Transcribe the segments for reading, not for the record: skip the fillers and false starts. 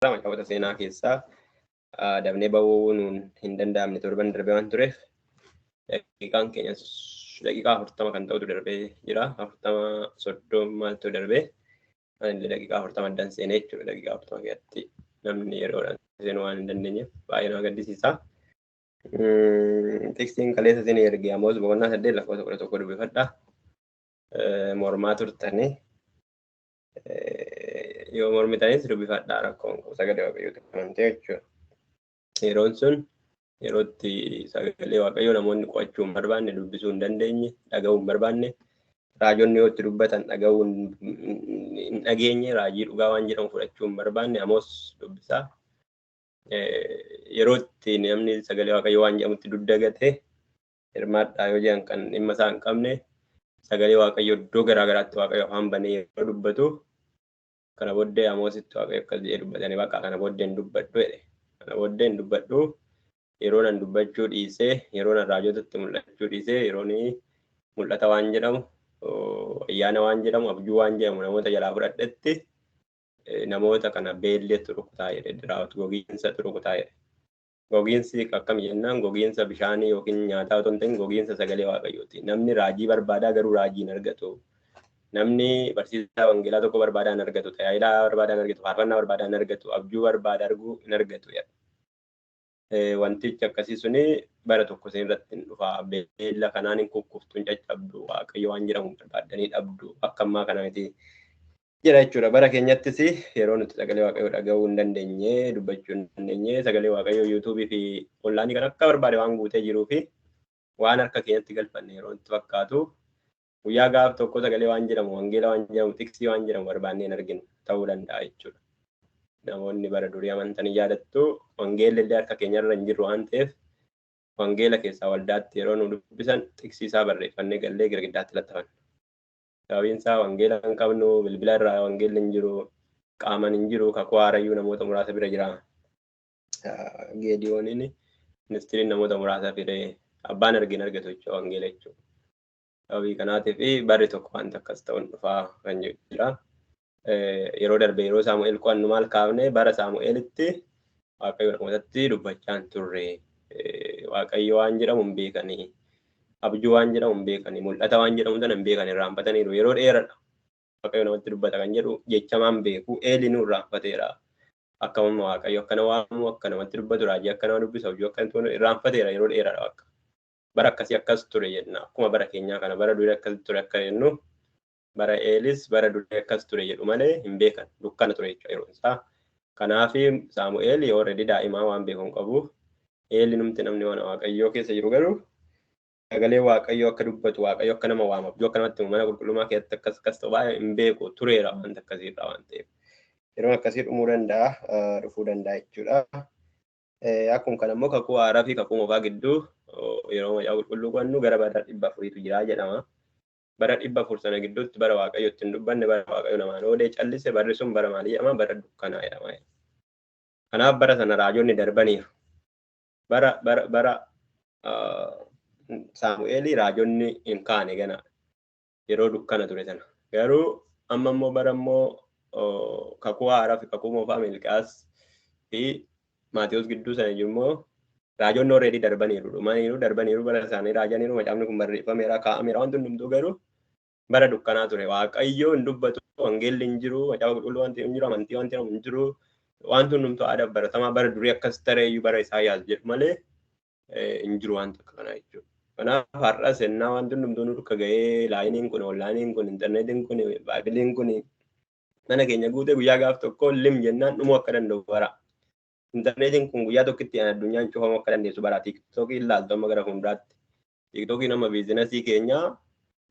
Macaafota seenaa keessaa dabnee bahuu nuun hin danda'amne torban darbee waan tureef daqiiqaan keenya daqiiqaa 40 kan ta'utu darbee jira. 40 maaltu darbee daqiiqaa 40 addaan seenee jechuudha. Daqiiqaa 40 keessatti namni yeroodhaan seenuu waan hin dandeenyeef baay'ee nama gaddisiisa. Tekstiin kaleessa isin erge Amoos boqonnaa 8 lakkoofsa 11 dubbifadha. Mormaa turtanii yoo mormitanis dubbifadhaa rakkoon sagalee waaqayyoo amantee jechuudha. Yeroon sun yerootti sagalee waaqayyoo namoonni qo'achuu hin barbaanne, dubbisuu hin dandeenye, dhaga'uu hin barbaanne, raajonni yoo itti dubbatan dhaga'uu hin dhageenye, raajii dhugaa waan jedhamu fudhachuu hin barbaanne Amoos dubbisaa. Yerootti namni sagalee waaqayyoo waan jedhamutti duddagatee hirmaadhaa yoo jedhan kan dhimma isaa hin qabne sagalee waaqayyoo iddoo garaagaraatti waaqayyo afaan banee yeroo dubbatu kana booddee Amoositti waaqayyo akkas jedhee dubbatanii bakka kana booddee hin dubbadhu jedhe. Kana booddee hin dubbadhu yeroo nan dubbachuu dhiisee yeroo nan raajotatti mul'achuu dhiisee yeroo mul'ata waan jedhamu ayyaana waan jedhamu abjuu waan jedhamu namoota jalaa fudhadhetti namoota kana beelleetti rukutaa jedhe diraawatu gogiinsa rukutaa jedhe. Gogiinsi akkam jennaan gogiinsa bishaanii yookiin nyaataa otoo hin ta'in gogiinsa sagalee waaqayyooti. Namni raajii barbaadaa garuu raajii hin argatu. Namni barsiisaa wangeelaa tokko barbaadaa hin argatu. Tajaajilaa barbaadaa hin argatu. Faarfannaa barbaadaa hin argatu. Abjuu barbaada arguu hin argatu. Wantichi akkasii suni bara tokko isin irratti hin dhufa. Beella kanaan hin kukkuftu hin caccabdu. Waaqayyo waan jedhamu barbaaddanii dhabdu. Akka ammaa kana miti jira jechuudha. Bara keenyattis yeroo nuti sagalee waaqayyoo dhaga'uu hin dandeenye, dubbachuu hin dandeenye, sagalee waaqayyoo yuutuubii fi onlaayinii kan akka barbaade waan guutee jiruu fi waan harka keenyatti galfanne yeroo itti fakkaatu guyyaa gaaf tokko sagalee waan jedhamu, wangeela waan jedhamu, tiksii waan jedhamu barbaannee hin arginu ta'uu danda'a jechuudha. Namoonni bara durii amantanii yaadattu wangeelli illee harka keenyarra hin jirru waan ta'eef wangeela keessaa waldaatti yeroo nu dubbisan tiksii isaa barreeffannee gallee girgiddaatti lattafanna. Sababiin isaa wangeela hin qabnu bilbila irraa wangeelli hin jiru qaaman hin jiru kakuu haarayyuu namoota muraasa bira jira. Geediyooniin ministiriin namoota muraasa firee abbaan argin argatu jechuudha wangeela jechuudha. Sababii kanaatiif barri tokko wanta akkas ta'uun dhufaa kan jira. Yeroo darbe yeroo Saamu'eel qo'annu maal kaafne bara Saamu'eelitti waaqayyo namootatti dubbachaa turre. Waaqayyo waan jedhamu hin beekanii. Abjuu waan jedhamu hin beekanii. Mul'ata waan jedhamu sana hin beekanii irraanfataniiru. Yeroo dheeraadha. Waaqayyo namatti dubbata kan jedhu jechamaan beeku eelii nu irraanfateera. Akkama waaqayyo akkana waamu akka namatti dubbatu raajii akka nama dubbisu abjuu akka irraanfateera yeroo dheeraadha akka. Bara akkasii akkas ture jenna. Akkuma bara keenyaa kana bara durii akkas ture akka jennu bara eelis bara durii akkas ture jedhu malee hin beekan. Dukkana ture jechuudha yeroo isaa. Kanaaf Saamu'eel yoo already daa'imaa waan beekuun qabu eelii numti namni waan waaqayyoo keessa jiru garuu sagalee waaqayyoo akka dubbatu waaqayyo akka nama waama abjuu akka namatti mana qulqullummaa keessatti akkas ta'u baay'ee hin beeku tureera wanta akkasiirraa waan ta'eef. Yeroo akkasii dhumuu danda'a dhufuu danda'a jechuudha. Akkuma kana immoo kakuu haaraa fi kakuu moofaa gidduu yeroo macaafa qulqulluu qo'annu gara bara 400tu jira jedhama. Bara 400 sana gidduutti bara waaqayyo ittiin dubbanne bara waaqayyo namaan oodee callise barri sun bara maalii jedhama bara dukkanaa jedhama. Kanaaf bara sana raajonni darbaniiru. Bara Saamu'eelii raajonni hin kaane gana yeroo dukkana ture sana. Garuu amma immoo bara immoo kakuu haaraa fi kakuu moofaa Milkiyaas fi Maatiyuus gidduu sana immoo raajonni already darbaniiru bara isaanii raajaniiru macaafni kun barreeffameera kaa'ameera wanti hundumtuu garuu bara dukkanaa ture. Waaqayyo hin dubbatu wangeelli hin jiru macaafa qulqulluu wanti hin jiru amantii wanti hin jiru wanti hundumtuu aadaa baratamaa bara durii akkas tareeyyuu bara Isaayyaas jedhu malee hin jiru wanta akka kanaa jechuudha. Kanaaf har'a sennaa wanti hundumtuu nu dukka ga'ee laayiniin kun onlaayiniin kun intarneetiin kun baabiliin kun mana keenya guutee guyyaa gaaf tokko lim jennaan dhumuu akka danda'u bara. Intarneetiin kun guyyaa tokkotti addunyaan cufamuu akka dandeessu bara tiiktookii ilaaltu amma gara fuulduraatti. Tiiktookiin amma biizinasii keenyaa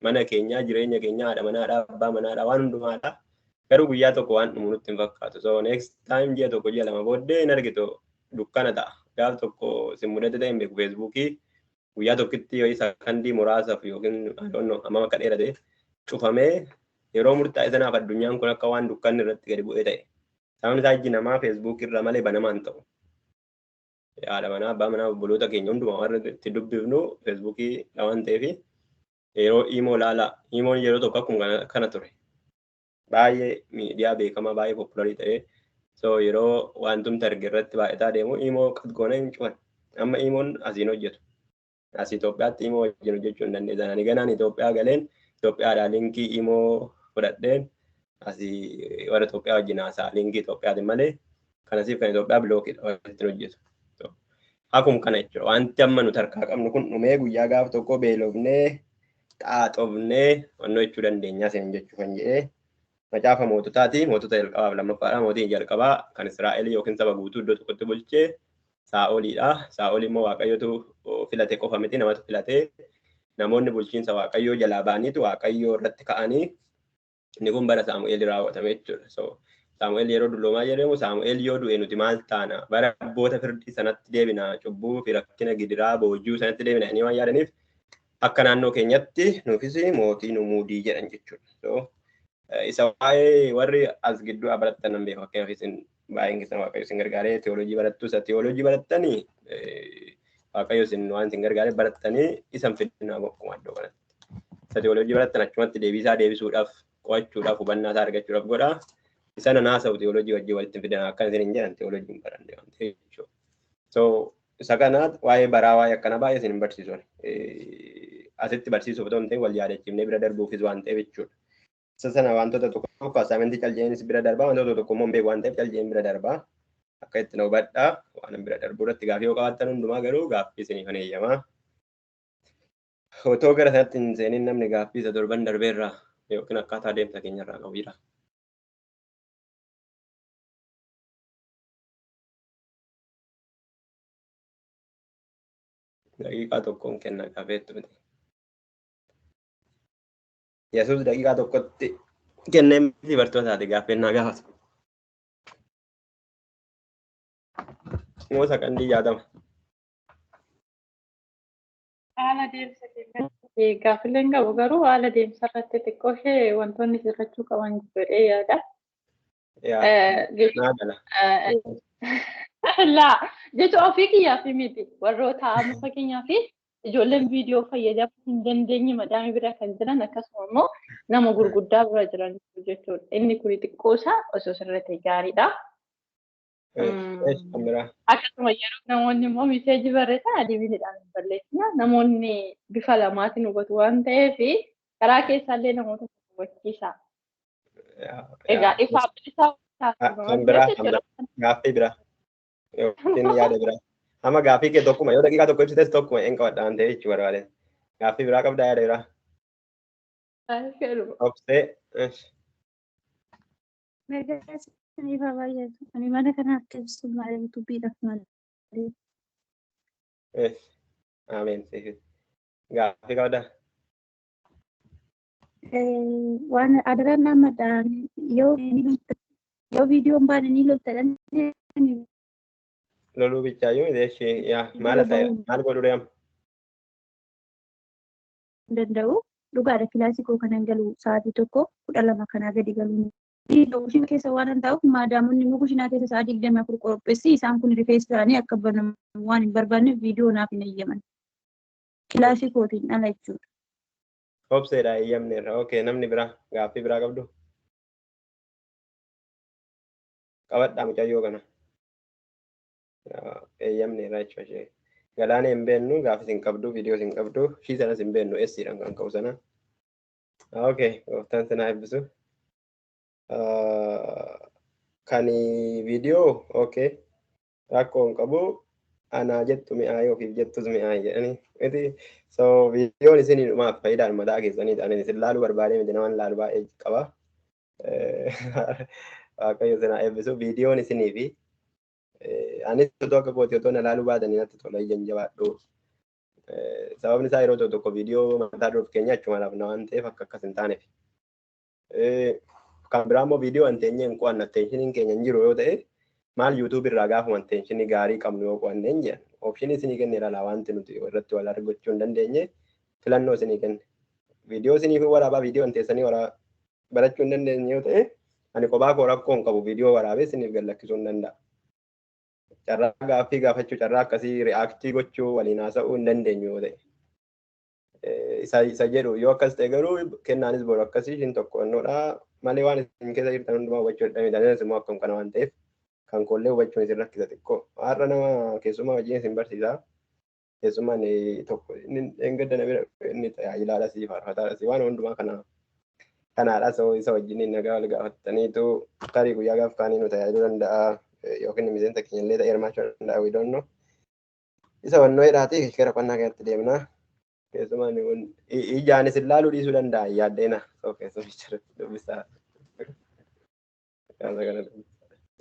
mana keenyaa jireenya keenyaa haadha manaadhaa abbaa manaadhaa waan hundumaadhaa garuu guyyaa tokko waan dhumu nutti hin fakkaatu. So next time ji'a tokko ji'a lama booddee hin argitu dukkana ta'a. Gaaf tokko sin mudate ta'e hin beeku feesbuukii guyyaa tokkotti yoo isa kandii muraasaaf yookiin amma akka dheerate cufamee yeroo murtaa'e sanaaf addunyaan kun akka waan dukkanni irratti gadi bu'ee ta'e. Sababni isaa ijji namaa feesbuukii irra malee banamaan ta'u. Haadha manaa abbaa manaa obboloota keenya hundumaa warra itti dubbifnu feesbuukii waan ta'eef yeroo iimoo laala iimoon yeroo tokko akkuma kana ture. Baay'ee miidiyaa beekamaa baay'ee populaarii ta'ee So yeroo wantumti arge irratti baay'ataa deemu imoo qad goonee hin cufan. Amma imoon asiin hojjetu. As Itoophiyaatti imoo wajjin hojjechuu hin dandeessan. Ani ganaan Itoophiyaa galeen Itoophiyaadhaa linkii imoo fudhadheen asii warra Itoophiyaa wajjin haasaa linkii Itoophiyaatiin malee kanasiif kan Itoophiyaa bilookiidha walitti hojjetu. Akkuma kana jechuudha. Wanti amma nuti harkaa qabnu kun dhumee guyyaa gaafa tokko beelofnee xaaxofnee onnoo jechuu dandeenyaa seen jechuu kan jedhee macaafa moototaati. Mootota jalqabaaf lammaffaadha. Mootiin jalqabaa kan Israa'el yookiin saba guutuu iddoo tokkotti bulchee Saa'oliidha. Saa'ol immoo Waaqayyotu filate qofa miti namatu filatee namoonni bulchiinsa Waaqayyoo jalaa ba'aniitu Waaqayyoo irratti ka'anii inni kun bara Saamu'eel raawwatame jechuudha. So Saamu'eel yeroo dulloomaa jedhamu Saamu'eel yoo du'e nuti maal taana bara abboota firdii sanatti deebina cubbuu fi rakkina gidiraa boojuu sanatti deebina inni waan yaadaniif akka naannoo keenyatti nuufis mootii nu muudii jedhan jechuudha. So isa waa'ee warri as gidduu barattan nan beeku fakkeenyaaf isin baay'een keessan Waaqayyo isin gargaaree teoloojii barattu isa teoloojii barattanii Waaqayyo isin waan isin gargaaree barattanii isan fidinaa bokkuma iddoo kanatti. Isa teoloojii barattan achumatti deebisaa deebisuudhaaf qo'achuudhaaf hubannaa isaa argachuudhaaf godha. Isa naasa'u teoloojii wajjin walitti fidinaa akkan isin hin jedhan teoloojii hin baranne waan ta'eef jechuudha. So isa kana waa'ee baraa waa'ee akkana baay'ee isin hin barsiisu. Asitti barsiisuuf otoo hin ta'in wal yaadachiifnee bira darbuufis waan ta'eef jechuudha. Isa sana wantoota tokko tokko asaamintii calqeenis bira darbaa wantoota tokko immoo beeku waan ta'eef calqeen bira darbaa akka itti na hubadhaa waan bira darbuu irratti gaaffii yoo qabaattan hundumaa garuu gaaffii isiniif hin eeyyamaa. Otoo gara sanatti hin seenin namni gaaffii isa torban darbeerraa yookiin akkaataa deemsa keenyarraa qabu jira. Daqiiqaa tokkoon kennaa gaafeettu miti. Yesuus daqiiqaa tokkotti kennee miti bartootaati gaaffennaa gaafatu. Moo sakandii 60. Haala deemsa keessatti gaaffileen qabu garuu haala deemsa irratti xiqqoo ishee wantoonni sirrachuu qaban jedhee yaada. Laa jechuun ofii kiyyaa fi miti warroota amma fakkeenyaa fi ijoolleen viidiyoo fayyadamuu hin dandeenye madaamii bira kan jiran akkasuma immoo nama gurguddaa bira jiran jechuudha. Inni kun xiqqoo isaa osoo sirriitti gaariidha. Akkasuma yeroo namoonni immoo miseejii barreessan adiibiniidhaan hin balleessina. Namoonni bifa lamaatiin hubatu waan ta'eef karaa keessaallee namoota hubachiisa. Egaa ifaa bilisaa gaaffii biraa yookiin yaada biraa. Amma gaaffii kee tokkuma yoo daqiiqaa tokko ibsites tokkuma hin qabadha waan ta'eef jechuu barbaade. Gaaffii biraa qabdaa yaada biraa? Obsee. Ani baay'eetu. Ani mana kanaaf keessu malee yuutuubiidhaaf malee. Ameen. Gaaffii qabdaa? Waan adaraan namadhaan yoo viidiyoon baane ni loltadhan. Loluu bichaayyuu ishee yaa maal godhu deema? Danda'u dhugaadha kilaasikoo kanan galu sa'aatii tokko 12 kanaa gadi galu. Kushina keessa waan ta'uuf maadaamonni immoo kushinaa keessa sa'aatii 24 qopheessi isaan kun rifeensa isaanii akka banamu waan hin barbaanneef viidiyoo naaf hin eeyyaman. Kilaasikootiin ala jechuudha. Obseedha eeyyamneerra. Okay, namni biraa gaaffii biraa qabdu? Qabadhaa mucayyoo kana. Eeyyamneerra jechuudha. Galaana hin beennu gaaffii hin qabdu viidiyoo hin qabdu shii sanas hin beennu eessiidhaan kan ka'u sana. Okay, gooftaan sinaa eebbisu. Kan viidiyoo okay rakkoo hin qabu anaa jettu mi'aayee ofiif jettus mi'aayee jedhanii so viidiyoon isinii dhumaaf faayidaan mataa keessanii ta'anii isin laaluu barbaadee miti namaan laalu baay'ee qaba. Waaqayyo sinaa eebbisu viidiyoon isinii fi anis otoo akka kooti otoo na laaluu baatanii natti tola ijjan jabaadhu. Sababni isaa yeroo tokko viidiyoo mataa dhuuf keenya achuma laafna waan ta'eef akka akkas hin taaneef. Kan biraa immoo viidiyoo anteenyee hin qo'anne attenshiniin keenya hin jiru yoo ta'e maal yuutuub irraa gaafuma attenshinii gaarii qabnu yoo qo'anne hin jedhan oopshinii isinii kenne ilaalaa wanti nuti irratti wal argachuu hin dandeenye filannoo isinii kenne. Viidiyoo isinii fi waraabaa viidiyoo anteessanii barachuu hin dandeenye yoo ta'e ani kophaa koo rakkoo hin qabu viidiyoo waraabee isiniif gallakkisuu hin danda'a. Carraa gaaffii gaafachuu carraa akkasii ri'aaktii gochuu waliin haasa'uu hin dandeenyu yoo ta'e. Isa jedhu yoo akkas ta'e garuu kennaanis boru akkasii ishiin tokko annoodha malee waan isin keessa jirtan hundumaa hubachuu dadhabee immoo akkam kana waan ta'eef kan kollee hubachuun isin rakkisa xiqqoo. Har'a nama keessumaa wajjin isin barsiisaa. Keessumaan tokko inni engadda na bira inni tajaajilaadha si faarfataadha si waan hundumaa kanaadha isa wajjin nagaa wal gaafataniitu tarii guyyaa gaaf kaanii nu tajaajiluu danda'a yookiin miseensa keenya illee ta'ee hirmaachuu danda'a we don't know. Isa wannoo hidhaati gara qonnaa kanatti deemna. Keessumaan ijaanis ilaaluu dhiisuu danda'a yaaddeena keessumaa dubbisaa.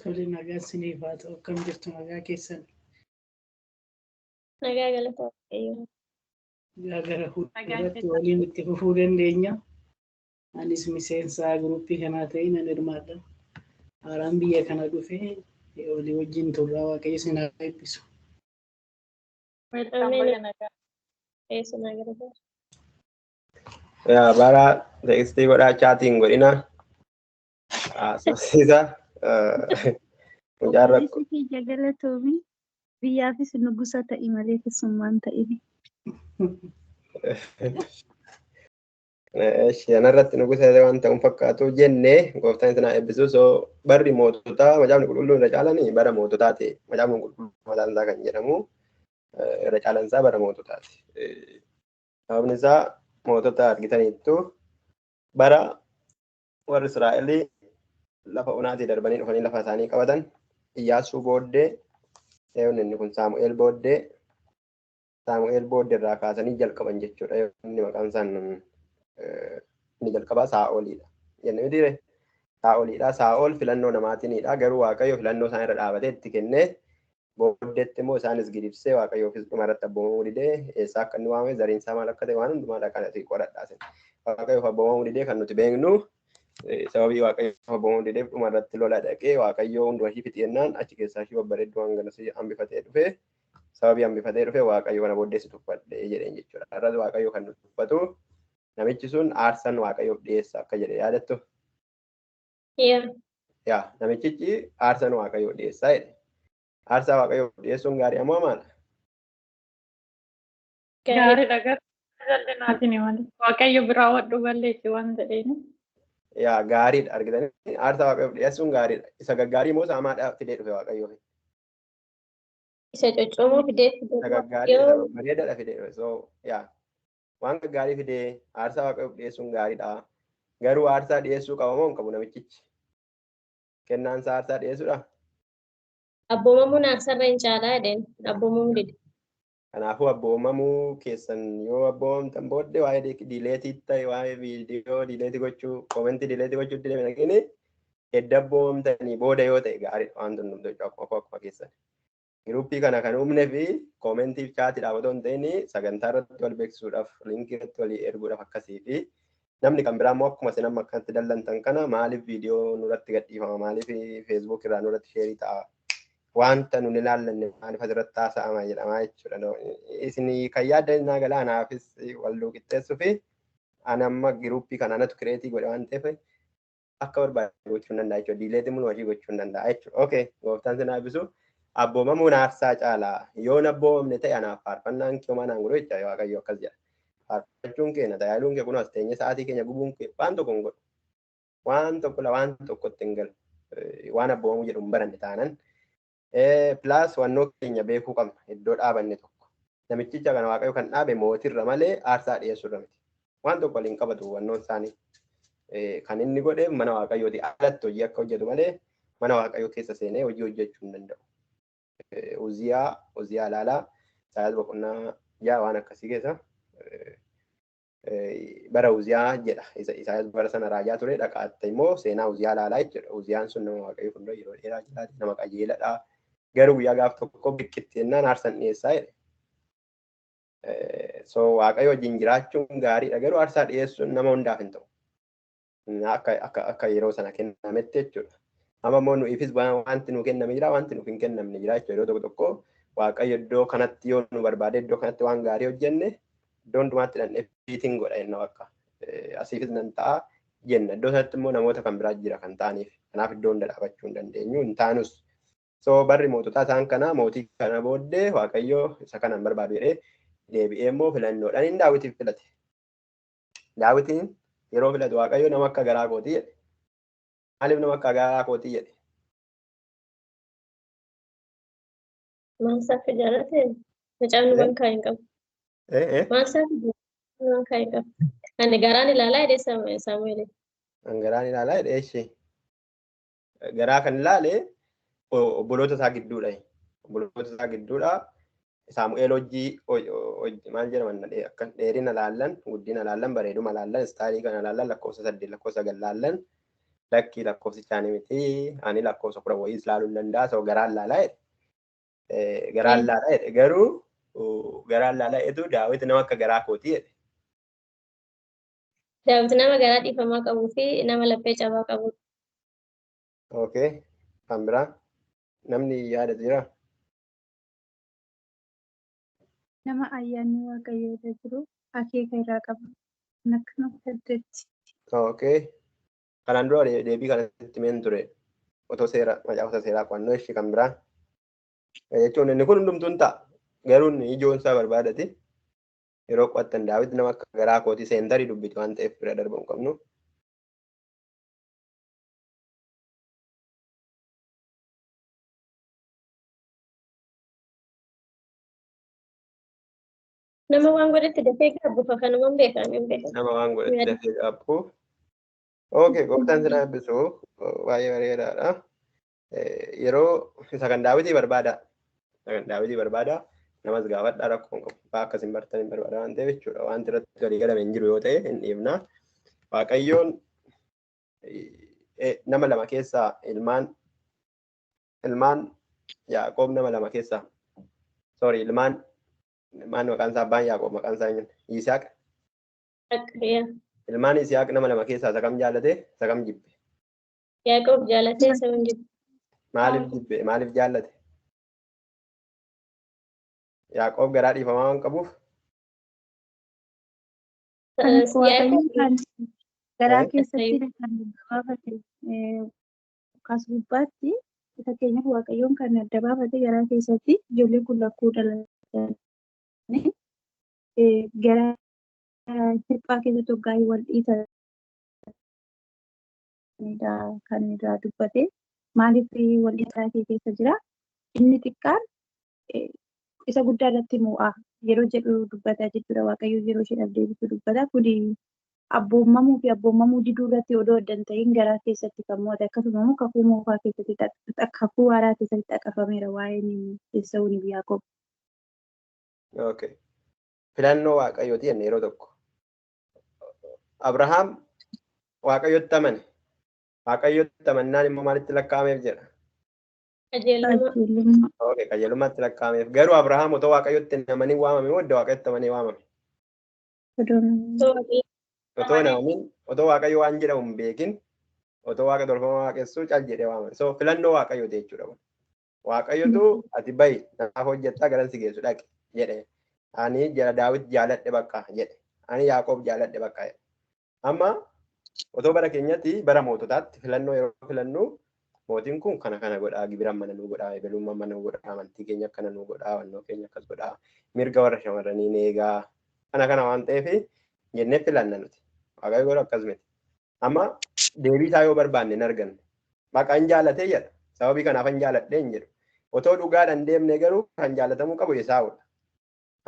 Tole nagaa isiniif haa ta'u akkam jirtu nagaa keessan. Nagaa galata waaqayyoo. Gara fuulduratti waliin itti fufuu dandeenya. Anis miseensa guruppii kanaa ta'ee nan hirmaadha. Haaraan biyya kana dhufee walii wajjin turraa waaqayyo isin haa eebbisu. Bara tekstii godhaa chaatiin godhina. Sosiisa. Mucaan rakkoo. Galatoomii biyyaafis nugusa ta'i malee keessummaan ta'e. Shanarratti nugusa waan ta'uun fakkaatu jennee gooftaan isin haa eebbisu. So barri moototaa macaafni qulqulluun irra caalanii bara moototaati. Macaafni qulqulluun mataan isaa kan jedhamu irra caalan isaa bara moototaati. Sababni isaa mootota argitaniittu bara warri Israa'elii lafa onaatii darbanii dhufanii lafa isaanii qabatan Iyyaasuu booddee inni kun Saamu'eel booddee irraa kaasanii jalqaban jechuudha. Inni maqaan isaan inni jalqabaa Saa'olidha. Jennee dire Saa'olidha. Saa'ol filannoo namaatiinidha. Garuu Waaqayyo filannoo isaan irra dhaabatee itti kennee booddeetti immoo isaanis gidibsee Waaqayyo ofis dhuma irratti abboomamuu didee eessaa akka inni waame zariin isaa maal akka ta'e waan hundumaa kan asii qoradhaasin. Waaqayyo abboomamuu didee kan nuti beeknu sababii Waaqayyo abboomamuu dideef dhuma irratti lola dhaqee Waaqayyo hunduma ishii fixeennaan achi keessaa ishii babbareedduu hanganasii hambifatee dhufee sababii hambifatee dhufee Waaqayyo kana booddeessi tuffadhee jedheen jechuudha. Irratti Waaqayyo kan nuti tuffatu namichi sun aarsaan Waaqayyoof dhiyeessa akka jedhe yaadattu. Namichichi aarsaan Waaqayyoof dhiyeessaa jedhe. Aarsaa Waaqayyoof dhiyeessuun gaarii ammoo maala? Gaariidha jallinaatiin malee Waaqayyo biraa wadhu balleessi waan ta'eef. Gaariidha argitanii aarsaa Waaqayyoof dhiyeessuun gaariidha. Isa gaggaarii moo isa hamaadhaa fidee dhufe Waaqayyoof? Isa coccoomoo fidee Isa gaggaarii isa bareedaadha fidee dhufe. So waan gaggaarii fidee aarsaa Waaqayyoof dhiyeessuun gaariidha. Garuu aarsaa dhiyeessuu qaba moo hin qabu namichichi? Kennaan isaa aarsaa dhiyeessuudha? abboomamuun aarsarra hin caalaa jedheen abboomamuu dide. Kanaafuu abboomamuu keessan yoo abboomamtan booddee waa'ee diileetii ta'e waa'ee viidiyoo diileetii gochuu koomentii diileetii gochuu itti deemna gini edda abboomamtanii booda yoo ta'e gaariidha waan tunnumtu akkuma keessan. Giruuppii kana kan uumnee fi koomentii fi chaatii dhaabbatoo hin ta'in sagantaa irratti wal beeksisuudhaaf liinkii irratti walii erguudhaaf akkasii fi namni kan biraa immoo akkuma isin amma akkanatti dallantan kana maaliif viidiyoo nurratti gadhiifama maaliif feesbuuk irraa nurratti sheerii ta'a wanta nun ilaallanne maaliif asirratti haasa'ama jedhamaa jechuudha. Isin kan yaadannaa galaanaafis wal qixxeessuu fi ani amma giruuppii kana anatu kireetii godhe waan ta'eef akka barbaade gochuu hin danda'a jechuudha. Diileetii mul'uma hojii gochuu hin danda'a jechuudha. Okay, gooftaan sin haabisu. Abboomamuun aarsaa caalaa yoon abboomamne ta'e anaaf faarfannaan kee manaan godhu jecha Waaqayyo akkas jedha. Faarfachuun keenya tajaajiluun kee kun as teenye sa'aatii keenya gubuun kee waan tokko hin godhu. Waan tokkotti hin galu. Waan abboomamuu jedhu hin baranne taanan. Plus wannoo keenya beekuu qabna iddoo dhaabanne tokko. Namichicha kana Waaqayyo kan dhaabe mootirra malee aarsaa dhiyeessurra miti. Waan tokko waliin qabatu wannoon isaanii. Kan inni godhe mana Waaqayyooti alatti hojii akka hojjetu malee mana Waaqayyoo keessa seenee hojii hojjechuu hin danda'u. Uziyaa ilaalaa Isaayaas boqonnaa 6 waan akkasii keessa bara Uziyaa jedha. Isaayaas bara sana raajaa ture dhaqaatte immoo seenaa Uziyaa ilaalaa jechuudha. Uziyaan sun nama Waaqayyo fuuldura yeroo dheeraa jiraate nama qajeeladha. Garuu guyyaa gaaf tokko biqqitti jennaan aarsan dhiyeessaa jedhe. So Waaqayyo wajjin jiraachuun gaariidha. Garuu aarsaa dhiyeessuun nama hundaaf hin ta'u. Akka yeroo sana kennametti jechuudha. Amma immoo nuufis wanti nu kenname jira wanti nuuf hin kennamne jira jechuudha. Yeroo tokko Waaqayyo iddoo kanatti yoo nu barbaade iddoo kanatti waan gaarii hojjenne iddoo hundumaatti dhandhee fiitiin godha jenna bakka asiifis nan ta'a jenna. Iddoo sanatti immoo namoota kan biraa jira kan ta'aniif kanaaf iddoo hunda dhaabachuu hin dandeenyu hin taanus. So barri moototaa isaan kana mootii kana booddee Waaqayyo isa kanan barbaadu jedhee deebi'ee immoo filannoodhaan hin Daawitiif filate. Daawitiin yeroo filatu Waaqayyo nama akka garaa kootii jedhe. Maaliif nama akka garaa kootii jedhe? Maal fi jaalate? Macaan nu bankaa hin qabu. Maal fi bankaa hin qabu. Ani garaan ilaalaa jedhee Saamu'eel. Garaan ilaalaa jedhee ishee. Garaa kan ilaale obboloota isaa gidduudha. Obboloota isaa gidduudha. Saamu'eel hojii maal jedhaman akka dheerina laallan, guddina laallan, bareeduma laallan, istaayilii kana laallan, lakkoofsa 8, lakkoofsa 9 laallan, lakkii lakkoofsichaanii miti, ani lakkoofsa 10 wayiis laaluu hin danda'a. So garaan laalaa jedhe. Garaan laalaa jedhe garuu garaan laalaa jedhu Daawit nama akka garaa kootii jedhe. Daawit nama garaa dhiifamaa qabuu fi nama laphee cabaa qabudha. Okay. Kan biraa namni yaada jira. Nama ayyaanni waaqayyoo irra jiru akeeka irraa qaba. Akka nama saddeetti. Okay. Kanaan dura deebii kanatti meen ture. Otoo seera macaafa seeraa qo'annoo ishee kan biraa. Jechuun inni kun hundumtuu hin ta'a. Garuu ijoon isaa barbaadati. Yeroo qo'attan Daawit nama akka garaa kootii seentarii dubbiti waan ta'eef bira darbamuu qabnu. Nama waan godhetti dafee gaabbufa kanuma hin beekan. Nama waan godhetti dafee gaabbu. Okay, gooftaan sina eebbisu baay'ee bareedaadha. Yeroo isa kan Daawitii barbaada. Kan Daawitii barbaada. Namas gaafadhaa rakkoo qabu. Akkasiin bartan hin barbaada waan ta'eef jechuudha. Wanti irratti galii galame hin jiru yoo ta'e hin dhiifna. Waaqayyoon nama lama keessaa ilmaan Yaaqoob nama lama keessaa ilmaan maqaan isaa abbaan Yaaqoob maqaan isaa Yisaaq. Ilmaan Yisaaq nama lama keessaa isa kam jaallate isa kam jibbe? Yaaqoob jaallatee isa kam jibbe? Maaliif jibbe? Maaliif jaallate? Yaaqoob garaa dhiifamaa waan qabuuf. Garaa keessatti kan baafate kaas gubbaatti fakkeenyaaf waaqayyoon kan adda baafate garaa keessatti ijoolleen kun lakkuu dhalatanii gara hirphaa keessatti hoggaa wal dhiitanidha kan irraa dubbate. Maaliif wal dhiitaa keessa jira? Inni xiqqaan isa guddaa irratti mo'aa yeroo jedhu dubbata jechuudha. Waaqayyo yeroo isheen deebisu dubbata. Kuni abboomamuu fi abboomamuu diduu irratti odoo adda hin ta'in garaa keessatti kan mo'ate. Akkasuma immoo kakuu moofaa keessatti kakuu haaraa keessatti xaqafameera waa'een Esaawuu fi Yaaqoob. Okay. Filannoo waaqayyooti jenne yeroo tokko. Abrahaam waaqayyotti amane. Waaqayyotti amannaan immoo maalitti lakkaa'ameef jedha? Okay, qajeelummaatti lakkaa'ameef. Garuu Abrahaam otoo waaqayyotti hin amanin waamame moo iddoo waaqayyotti amanee waamame? Otoo hin amanin, otoo waaqayyo waan jedhamu hin beekin, otoo waaqa tolfama waaqessuu cal jedhee waamame. So filannoo waaqayyooti jechuudha. Waaqayyotu ati bahi namaaf hojjettaa garan si geessu dhaqi jedhe. Ani Daawit jaaladhe bakka jedhe. Ani Yaaqoob jaaladhe bakka jedhe. Amma otoo bara keenyatti bara moototaatti filannoo yeroo filannu mootiin kun kana godhaa gibiraan mana nuu godhaa eegalummaan mana nuu godhaa amantii keenya akkana nuu godhaa wannoo keenya akkas godhaa mirga warra shamarranii eegaa kana waan ta'eef jennee filanna nuti. Waaqayyo godhu akkas miti. Amma deebii isaa yoo barbaanne hin arganne maqaan jaalatee jedha. Sababii kanaaf hin jaaladhee hin jedhu. Otoo dhugaadhaan deemne garuu kan jaalatamuu qabu Esaawudha.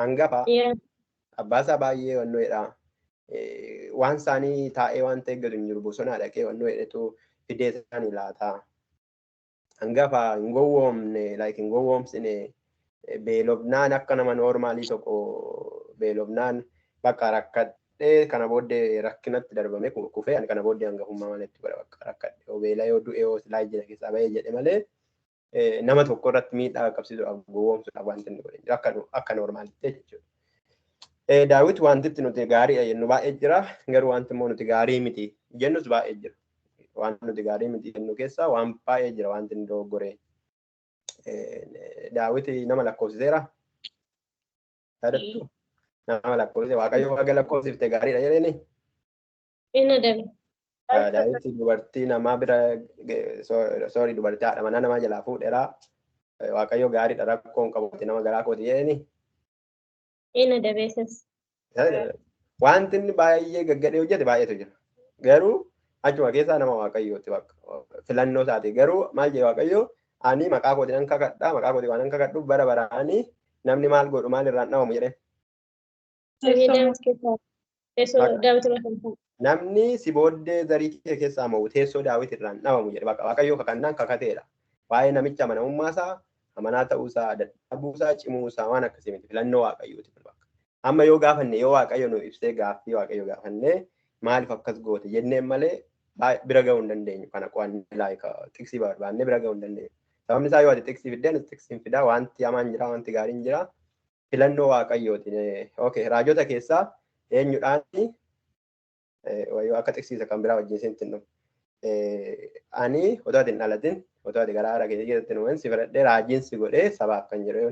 Hangafa abbaa isaa baay'ee wannoo jedhaa. Waan isaanii taa'ee waan ta'e eeggatu hin jiru bosonaa dhaqee wannoo jedhetu fidee isaanii laataa. Hangafa hin gowwoomne hin gowwoomsine beelofnaan akka nama noormaalii tokko beelofnaan bakka rakkadhee kana booddee rakkinatti darbame kufee kana booddee hangafummaa maletti godha bakka rakkadhee obeela yoo du'e yoo silaa ijjina keessaa bahee jedhe malee nama tokko irratti miidhaa qabsiisuudhaaf gowwoomsuudhaaf wanti inni godhe akka noormaalitti jechuudha. Daawit wantitti nuti gaarii jennu baay'ee jira garuu wanti immoo nuti gaarii miti jennus baay'ee jira. Waan nuti gaarii miti jennu keessaa waan baay'ee jira wanti inni dogoggoree. Daawit nama lakkoofsiseera. Yaadattu nama lakkoofsise waaqayyo waaqa lakkoofsifte gaariidha jedheni. Inni dabe. Daawit dubartii namaa bira dubartii haadha manaa namaa jalaa fuudheera. Waaqayyo gaariidha rakkoon qabuuti nama garaa kooti jedheni. Inni dabeessas. Wanti inni baay'ee gaggadhee hojjete baay'eetu jira. Garuu achuma keessaa nama waaqayyooti filannoo isaati. Garuu maal jedhe waaqayyo ani maqaa kooti nan kakadhaa maqaa kooti waan nan kakadhu bara baraanii namni maal godhu maal irraan dhawamu jedheen. Namni si booddee zarii kee keessaa mo'u teessoo daawit irraan dhawamu jedhe waaqayyoo kakannaan kakateedha. Waa'ee namicha amanamummaa isaa amanaa ta'uusaa dadhabuusaa cimuusaa waan akkasii miti filannoo waaqayyooti. Amma yoo gaafanne yoo waaqayyo nu ibsee gaaffii waaqayyo gaafannee maaliif akkas goote jenneen malee bira ga'uu hin dandeenyu. Kana qo'annee xiksii barbaannee bira ga'uu hin dandeenyu. Sababni isaa yoo ati xiksii fiddeen xiksiin fidaa wanti hamaan jira wanti gaariin jira filannoo waaqayyooti. Okay raajota keessaa eenyudhaan wayyoo akka xiksiisa kan biraa wajjin isin tinnu. Ani otoo ati hin dhalatin otoo ati garaa haadha keessatti nuwwan si fudhadhee raajiin si godhee sabaaf kan jedhu.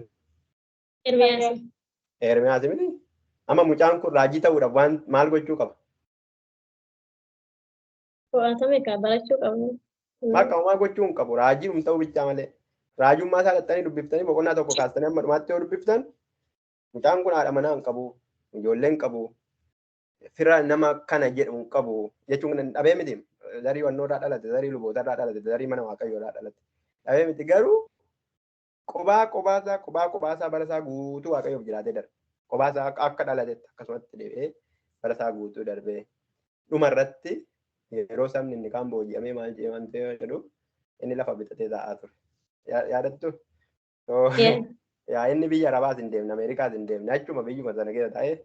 Ermiyaas miti. Amma mucaan kun raajii ta'uudhaaf waan maal gochuu qaba? Qo'atame kan barachuu qabu. Bakka homaa gochuu hin qabu. Raajii ta'uu bichaa malee. Raajummaa isaa dhattanii dubbiftanii boqonnaa tokko kaastanii amma dhumaatti yoo dubbiftan mucaan kun haadha manaa hin qabu, ijoollee hin qabu, fira nama kana jedhu hin qabu jechuun dhabee miti. Zarii wannoodhaa dhalate, zarii lubootarraa dhalate, zarii mana waaqayyoodhaa dhalate. Dhabee miti garuu qubaasaa barasaa guutuu waaqayyoof jiraatee darbe. Qubaasaa akka dhalatetti akkasumatti deebi'ee barasaa guutuu darbee dhumarratti yeroo sabni inni kaan booji'amee maal jedhee waan ta'e jedhu inni lafa bitatee taa'aa ture. Yaadattu? Yaa inni biyya Arabaas hin deemne, Ameerikaas hin deemne, achuma biyyuma sana keessa taa'ee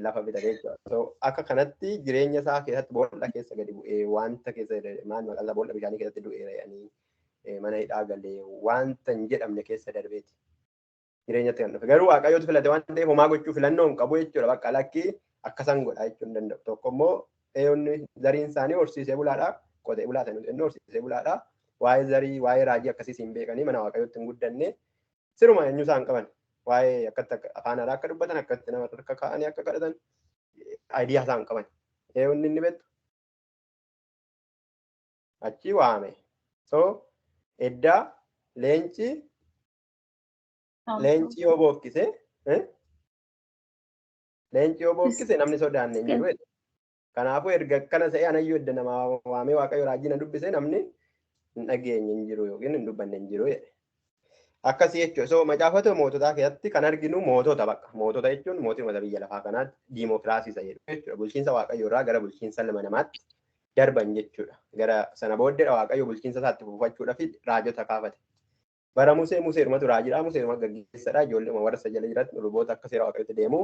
lafa bitatee jechuudha. Akka kanatti jireenya isaa keessatti boolla keessa gadi bu'ee wanta keessa maal maqaa boolla bishaanii keessatti du'ee mana hidhaa galee wanta hin jedhamne keessa darbeeti. Jireenyatti kan dhufe. Garuu waaqayyootu filate waan ta'eef homaa gochuu filannoo hin qabu jechuudha. Bakka lakkii akkasan godha jechuu hin danda'u. Tokko immoo eeyyoonni zariin isaanii horsiisee bulaadhaa qotee bulaa ta'e nuti horsiisee bulaadhaa waa'ee zarii waa'ee raajii akkasiis hin beekanii mana waaqayyootti hin guddanne siruma eenyu isaan qaban waa'ee akkatti afaan alaa akka dubbatan akkatti nama harka kaa'anii akka kadhatan aayidiyaa isaan qaban. Eeyyoonni inni beektu achi waame. So eddaa leenci yoo bookkise namni sodaanne hin jiru. Kanaafuu erga akkana ta'e anayyuu edda nama waamee waaqayyo raajii na dubbise namni hin dhageenye hin jiru yookiin hin dubbanne hin jiru. Akkasii jechuudha. So macaafata moototaa keessatti kan arginu mootota bakka. Mootota jechuun mootummaa biyya lafaa kanaatti diimookiraasiisa jedhu jechuudha. Bulchiinsa waaqayyo irraa gara bulchiinsa ilma namaatti darban jechuudha. Gara sana booddeedha waaqayyo bulchiinsa isaatti fuufachuudhaaf raajota kaafate. Bara Museerumatu raajiidha. Museeruma gaggeessadha. Ijoollee warra isa jala jiran luboota akka seera waaqayyootti deemu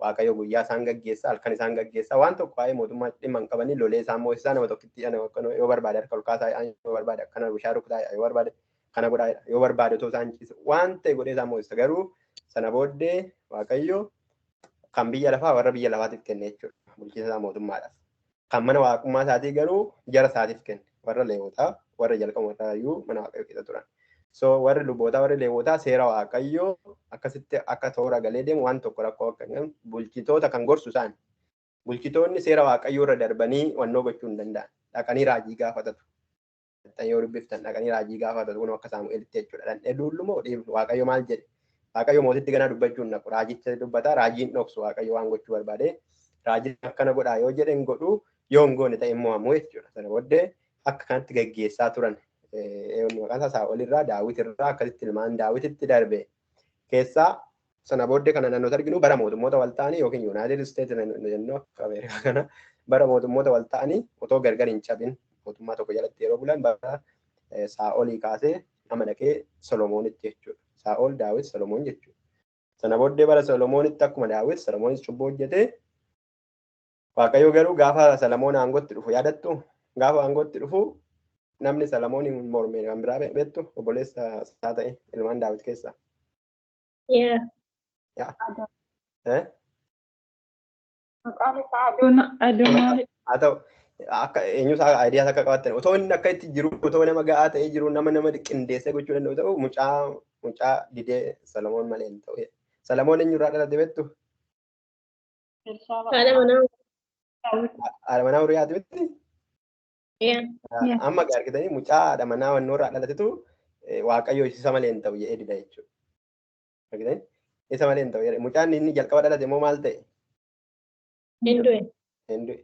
waaqayyo guyyaa isaan gaggeessa halkan isaan gaggeessa waan tokko waa'ee mootummaa dhimma hin qabanii lolee isaan moosisaa nama tokkitti yoo barbaade harka ol kaasaa yoo barbaade akkana bishaan rukutaa yoo barbaade kana godhaa yoo barbaade otoo isaan ciisa waan ta'e godhee isaan moosisa. Garuu sana booddee waaqayyo kan biyya lafaa warra biyya lafaatiif kenne jechuudha. Bulchiinsa isaa mootummaadhaaf. Kan mana waaqummaa isaatii garuu jara isaatiif kenne. Warra leewotaa warra jalqabamoo iyyuu mana waaqayyoo keessa turan. So warri lubootaa warri leewotaa seera waaqayyoo akkasitti akka toora galee deemu waan tokko rakkoo akka hin bulchitoota kan gorsu isaan. Bulchitoonni seera waaqayyoo irra darbanii wannoo gochuu hin danda'an. Dhaqanii raajii gaafatatu. Yoo dubbiftan dhaqanii raajii gaafatatu kun akka Saamu'eelitti jechuudha. Dhandhee duullumoo waaqayyo maal jedhe? Waaqayyo mootitti ganaa dubbachuu hin naqu. Raajicha dubbataa raajiin dhoksu waaqayyo waan gochuu barbaade. Raajiin akkana godhaa yoo jedhe hin godhu yoo hin goone ta'e immoo ammoo jechuudha. Sana booddee akka kanatti gaggeessaa turan. Maqaan isaa Saa'ol irraa Daawit irraa akkasitti ilmaan Daawititti darbe keessaa sana booddee kana naannoo arginu bara mootummoota wal ta'anii yookiin Yuunaayitid Isteetsi jennuu akka Ameerikaa kana bara mootummoota wal ta'anii otoo gargar hin cabin mootummaa tokko jalatti yeroo bulan bara Saa'olii kaasee amma dhaqee Solomoonitti jechuudha. Saa'ol Daawit Solomoon jechuudha. Sana booddee bara Solomoonitti akkuma Daawit Solomoonis cubbuu hojjetee waaqayyo garuu gaafa Solomoon aangootti dhufu yaadattu gaafa aangootti dhufu namni Solomooniin mormee kan biraa beektu obboleessa isaa ta'e ilmaan Daawit keessaa. Haa ta'u akka eenyusaa aayidiyaa akka qabaatan otoo inni akka itti jiru otoo nama ga'aa ta'ee jiru nama qindeessee gochuu danda'u ta'u mucaa didee Solomoon malee hin ta'u. Solomoon eenyurraa dhalate beektu? Haadha manaa Uriyaati beekti? Amma argitanii mucaa haadha manaa wannoorraa dhalatetu waaqayyo isa malee hin ta'u jedhee dida jechuudha. Argitanii? Isa malee hin ta'u jedhe. Mucaan inni jalqaba dhalate immoo maal ta'e? Hindu'e.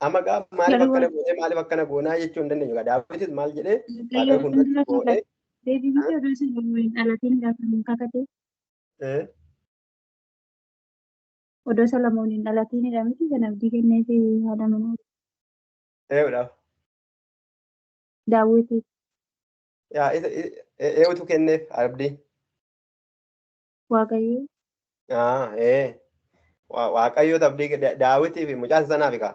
Amma gaafa maaliif akkana goonee maaliif akkana goonaa jechuu hin dandeenyu. Daawitis maal jedhee waaqayyo hundatti goonee Deebii miti oduu Solomooniin dhalatiin gaafa kakate. Odoo Solomooniin dhalatiin miti kan abdii kenneefi haadha manaa. Eewudha. Daawwiti. Yaa eewutu kenneef abdii. Waaqayyo. Waaqayyoota abdii Daawitii fi mucaan sanaaf egaa.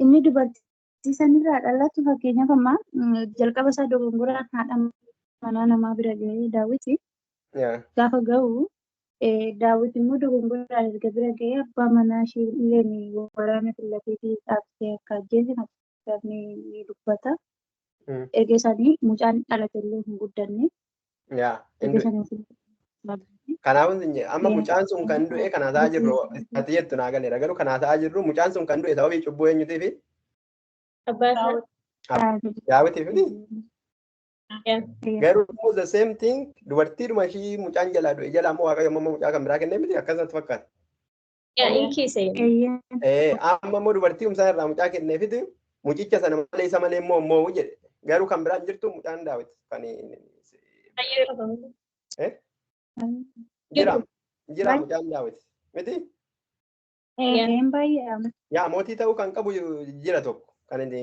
Inni dubartii sanirraa dhalatu fakkeenyaaf ammaa jalqaba isaa dogongoraan haadha manaa namaa bira gahee Daawiti gaafa gahu Daawit immoo dogongoraan erga bira gahee abbaa manaa ishee illee waraana filateetii dhaabsee akka ajjeese ni dubbata. Erga isaanii mucaan dhalate illee hin guddanne. Kanaafuu amma mucaan sun kan du'e kan haasa'aa jirru ati jettu naa galeera garuu kan haasa'aa jirru mucaan sun kan du'e sababii cubbuu eenyutiifi? Daawitiif. Garuu immoo the same thing dubartiidhuma ishii mucaan jalaa du'e jalaa immoo waaqayyo amma mucaa kan biraa kennee miti akkasumatti fakkaata. Amma immoo dubartii humsaan irraa mucaa kenneefiti mucicha sana malee isa malee immoo jedhe garuu kan biraan jirtu mucaan Daawit kan jira mucaan Daawit miti? Yaa mootii ta'uu kan qabu jira tokko kan inni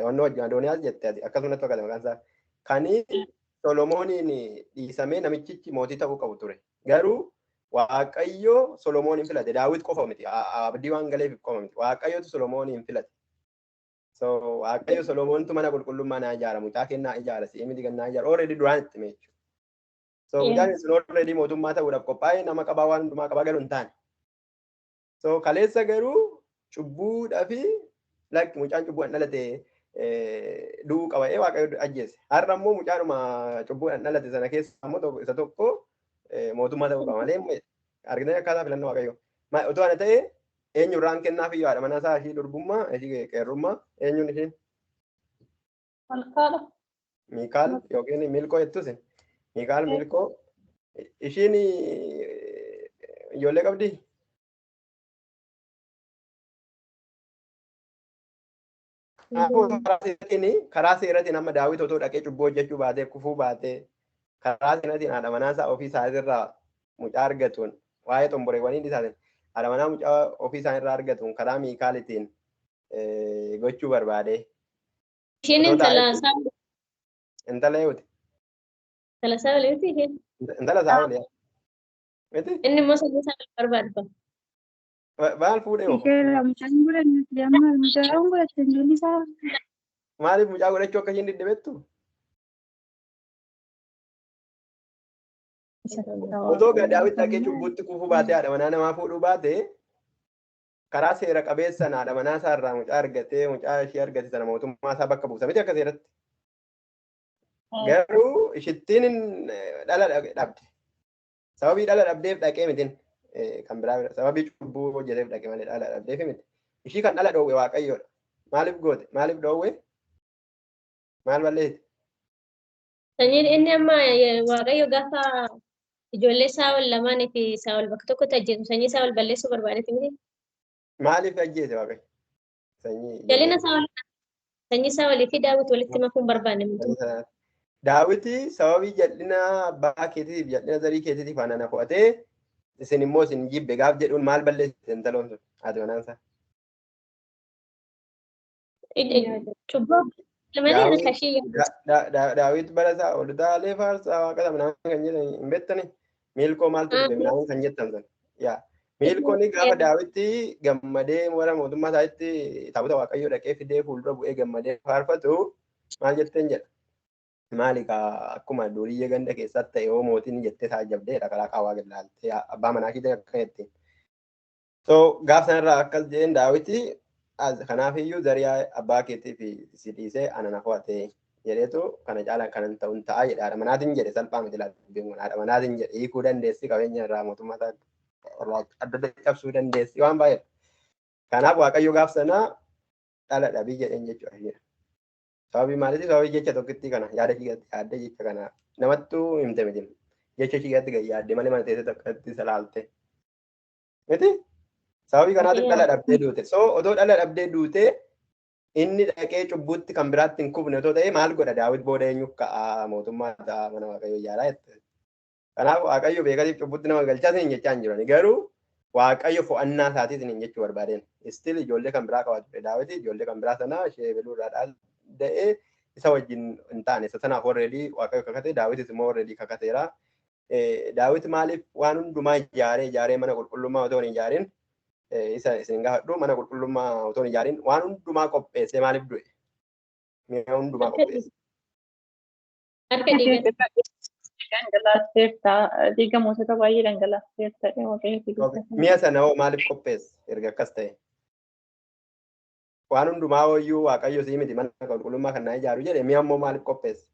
wannoo wajjin Adooniyaas jette akkasumatti fakkaata maqaan isaa. Kani Solomooniin dhiisamee namichichi mootii ta'uu qabu ture. Garuu Waaqayyo Solomooniin filate. Daawit qofa miti. Abdii waan galeef qofa miti. Waaqayyotu Solomooniin filate. So Waaqayyo Solomoontu mana qulqullummaa naa ijaara. Mucaa kennaa ijaara. Si'ii miti kennaa ijaara. Already duraan itti meechu. So mucaan sun already mootummaa ta'uudhaaf qophaa'ee nama qabaa waan hundumaa qabaa garuu hin taane. So kaleessa garuu cubbuudhaa fi lakki mucaan cubbuudhaan dhalate du'uu qaba waaqayyo ajjeese. Har'a immoo mucaanuma cubbuudhaan dhalate sana keessa immoo isa tokko mootummaa ta'uu qaba malee argitanii akkaataa filannoo waaqayyo. Otoo ana ta'e eenyurraan kennaaf iyyuu haadha manaa isaa ishii durbummaa ishii qeerrummaa eenyuun ishiin? Malkaadha. Miikaal yookiin Milkoo jettus Miikaal Milkoo ishiin ijoollee qabdi? Karaa seeratiin amma Daawit otoo dhaqee cubbuu hojjechuu baatee kufuu baatee karaa seeratiin haadha manaa isaa ofii isaaniirraa mucaa argatuun waa'ee xomboreewwanii isaatiin haadha manaa mucaa ofii isaaniirraa argatuun karaa Miikaalitiin gochuu barbaade. Ishiin intala eewuti. Intala isaa walitti isheen. Intala isaa walitti. Miti? Inni immoo sanyii isaa barbaadda. Maal fuudhee hoo? Mucaan godhannati amma mucaan godhatte ijoolli isaa. Maaliif mucaa godhachuu akka isheen diddibeettu? Otoo Daawit dhaqee cubbuutti kufuu baatee haadha manaa namaa fuudhuu baatee karaa seera qabeessaan haadha manaa isaa irraa mucaa argatee mucaa ishee argate sana mootummaa isaa bakka buusa miti akka seeratti. Garuu ishittiin dhala dhabde. Sababii dhala dhabdeef dhaqee mitiin. Kan biraa sababii cubbuu hojjeteef dhaqe malee dhala dhabdeef miti. Ishii kan dhala dhoowwe waaqayyoodha. Maaliif goote? Maaliif dhoowwe? Maal balleessi? Sanyiin inni amma waaqayyo gaafa ijoollee Saa'ol lamaanii fi Saa'ol bakka tokkotti ajjeesu sanyii Saa'ol balleessuu barbaadeeti miti. Maaliif ajjeese waaqayyo? Jalina sanyii Saa'olii fi Daawit walitti makuun barbaanne miti. Daawiti sababii jal'ina abbaa keetiitiif jal'ina zarii keetiitiif aannan fo'atee isin immoo isin jibbe gaaf jedhuun maal balleessite intaloon sun haati manaan isaa. Daawit bara isaa ol taalee faarsaa waaqa minaan kan jedhan hin beektani miilkoo maaltu dhufe minaan kan jettan sun. Miilkoon gaafa Daawiti gammadee warra mootummaa isaatti taabota waaqayyoo dhaqee fidee fuuldura bu'ee gammadee faarfatu maal jetteen jedha. Maali akkuma duriyyee ganda keessatti ta'e yoo mootiin jettee taajabdeedha karaa qaawwaa gillaaltee abbaa manaa kii akka jettiin. So gaaf sanarraa akkas jedheen Daawiti kanaafiyyuu zarii abbaa keetii fi si dhiisee ana na fo'ate jedheetu kana caalaan kanan ta'uun ta'a jedhe haadha manaatiin jedhe salphaa miti laatuun haadha manaatiin jedhe hiikuu dandeessi qabeenya irraa mootummaa adda adda cabsuu dandeessi waan baay'eedha. Kanaaf waaqayyo gaaf sanaa dhala dhabii jedheen jechuudha. Sababii maaliiti? Sababii jecha tokkitti kana yaada shiigatti yaadde jecha kana namattuu himte miti. Jecha shiigatti yaadde malee mana teessee tokkotti salaalte. Miti? Sababii kanaatiif dhala dhabdee duute. So otoo dhala dhabdee duute inni dhaqee cubbuutti kan biraatti hin kufne otoo ta'e maal godha Daawit booda eenyu ka'a mootummaa ta'a mana Waaqayyo ijaaraa jette. Kanaaf Waaqayyo beekatiif cubbuutti nama galchaa hin jechaa hin jiran. Garuu Waaqayyo fo'annaa isaatiin hin jechuu barbaadeen. Istil ijoollee kan biraa qabaa ture Daawit ijoollee kan biraa sana Sheebeluu irraa da'ee isa wajjin hin taane. Isa sanaaf already Waaqayyo kakate Daawitis immoo already kakateera. Daawit maaliif waan hundumaa ijaaree mana qulqullummaa otoo hin ijaarin isa isin gaafadhu mana qulqullummaa otoo hin ijaarin waan hundumaa qopheessee maaliif du'e? Mi'a hundumaa qopheesse. Harka dhiiga. Dhangalaaseerta dhiiga mootota baay'ee dhangalaaseerta. Mi'a sana hoo maaliif qopheesse erga akkas ta'e? Waan hundumaa hooyyuu Waaqayyo sii miti mana qulqullummaa kan naa ijaaru jedhe mi'a immoo maaliif qopheesse?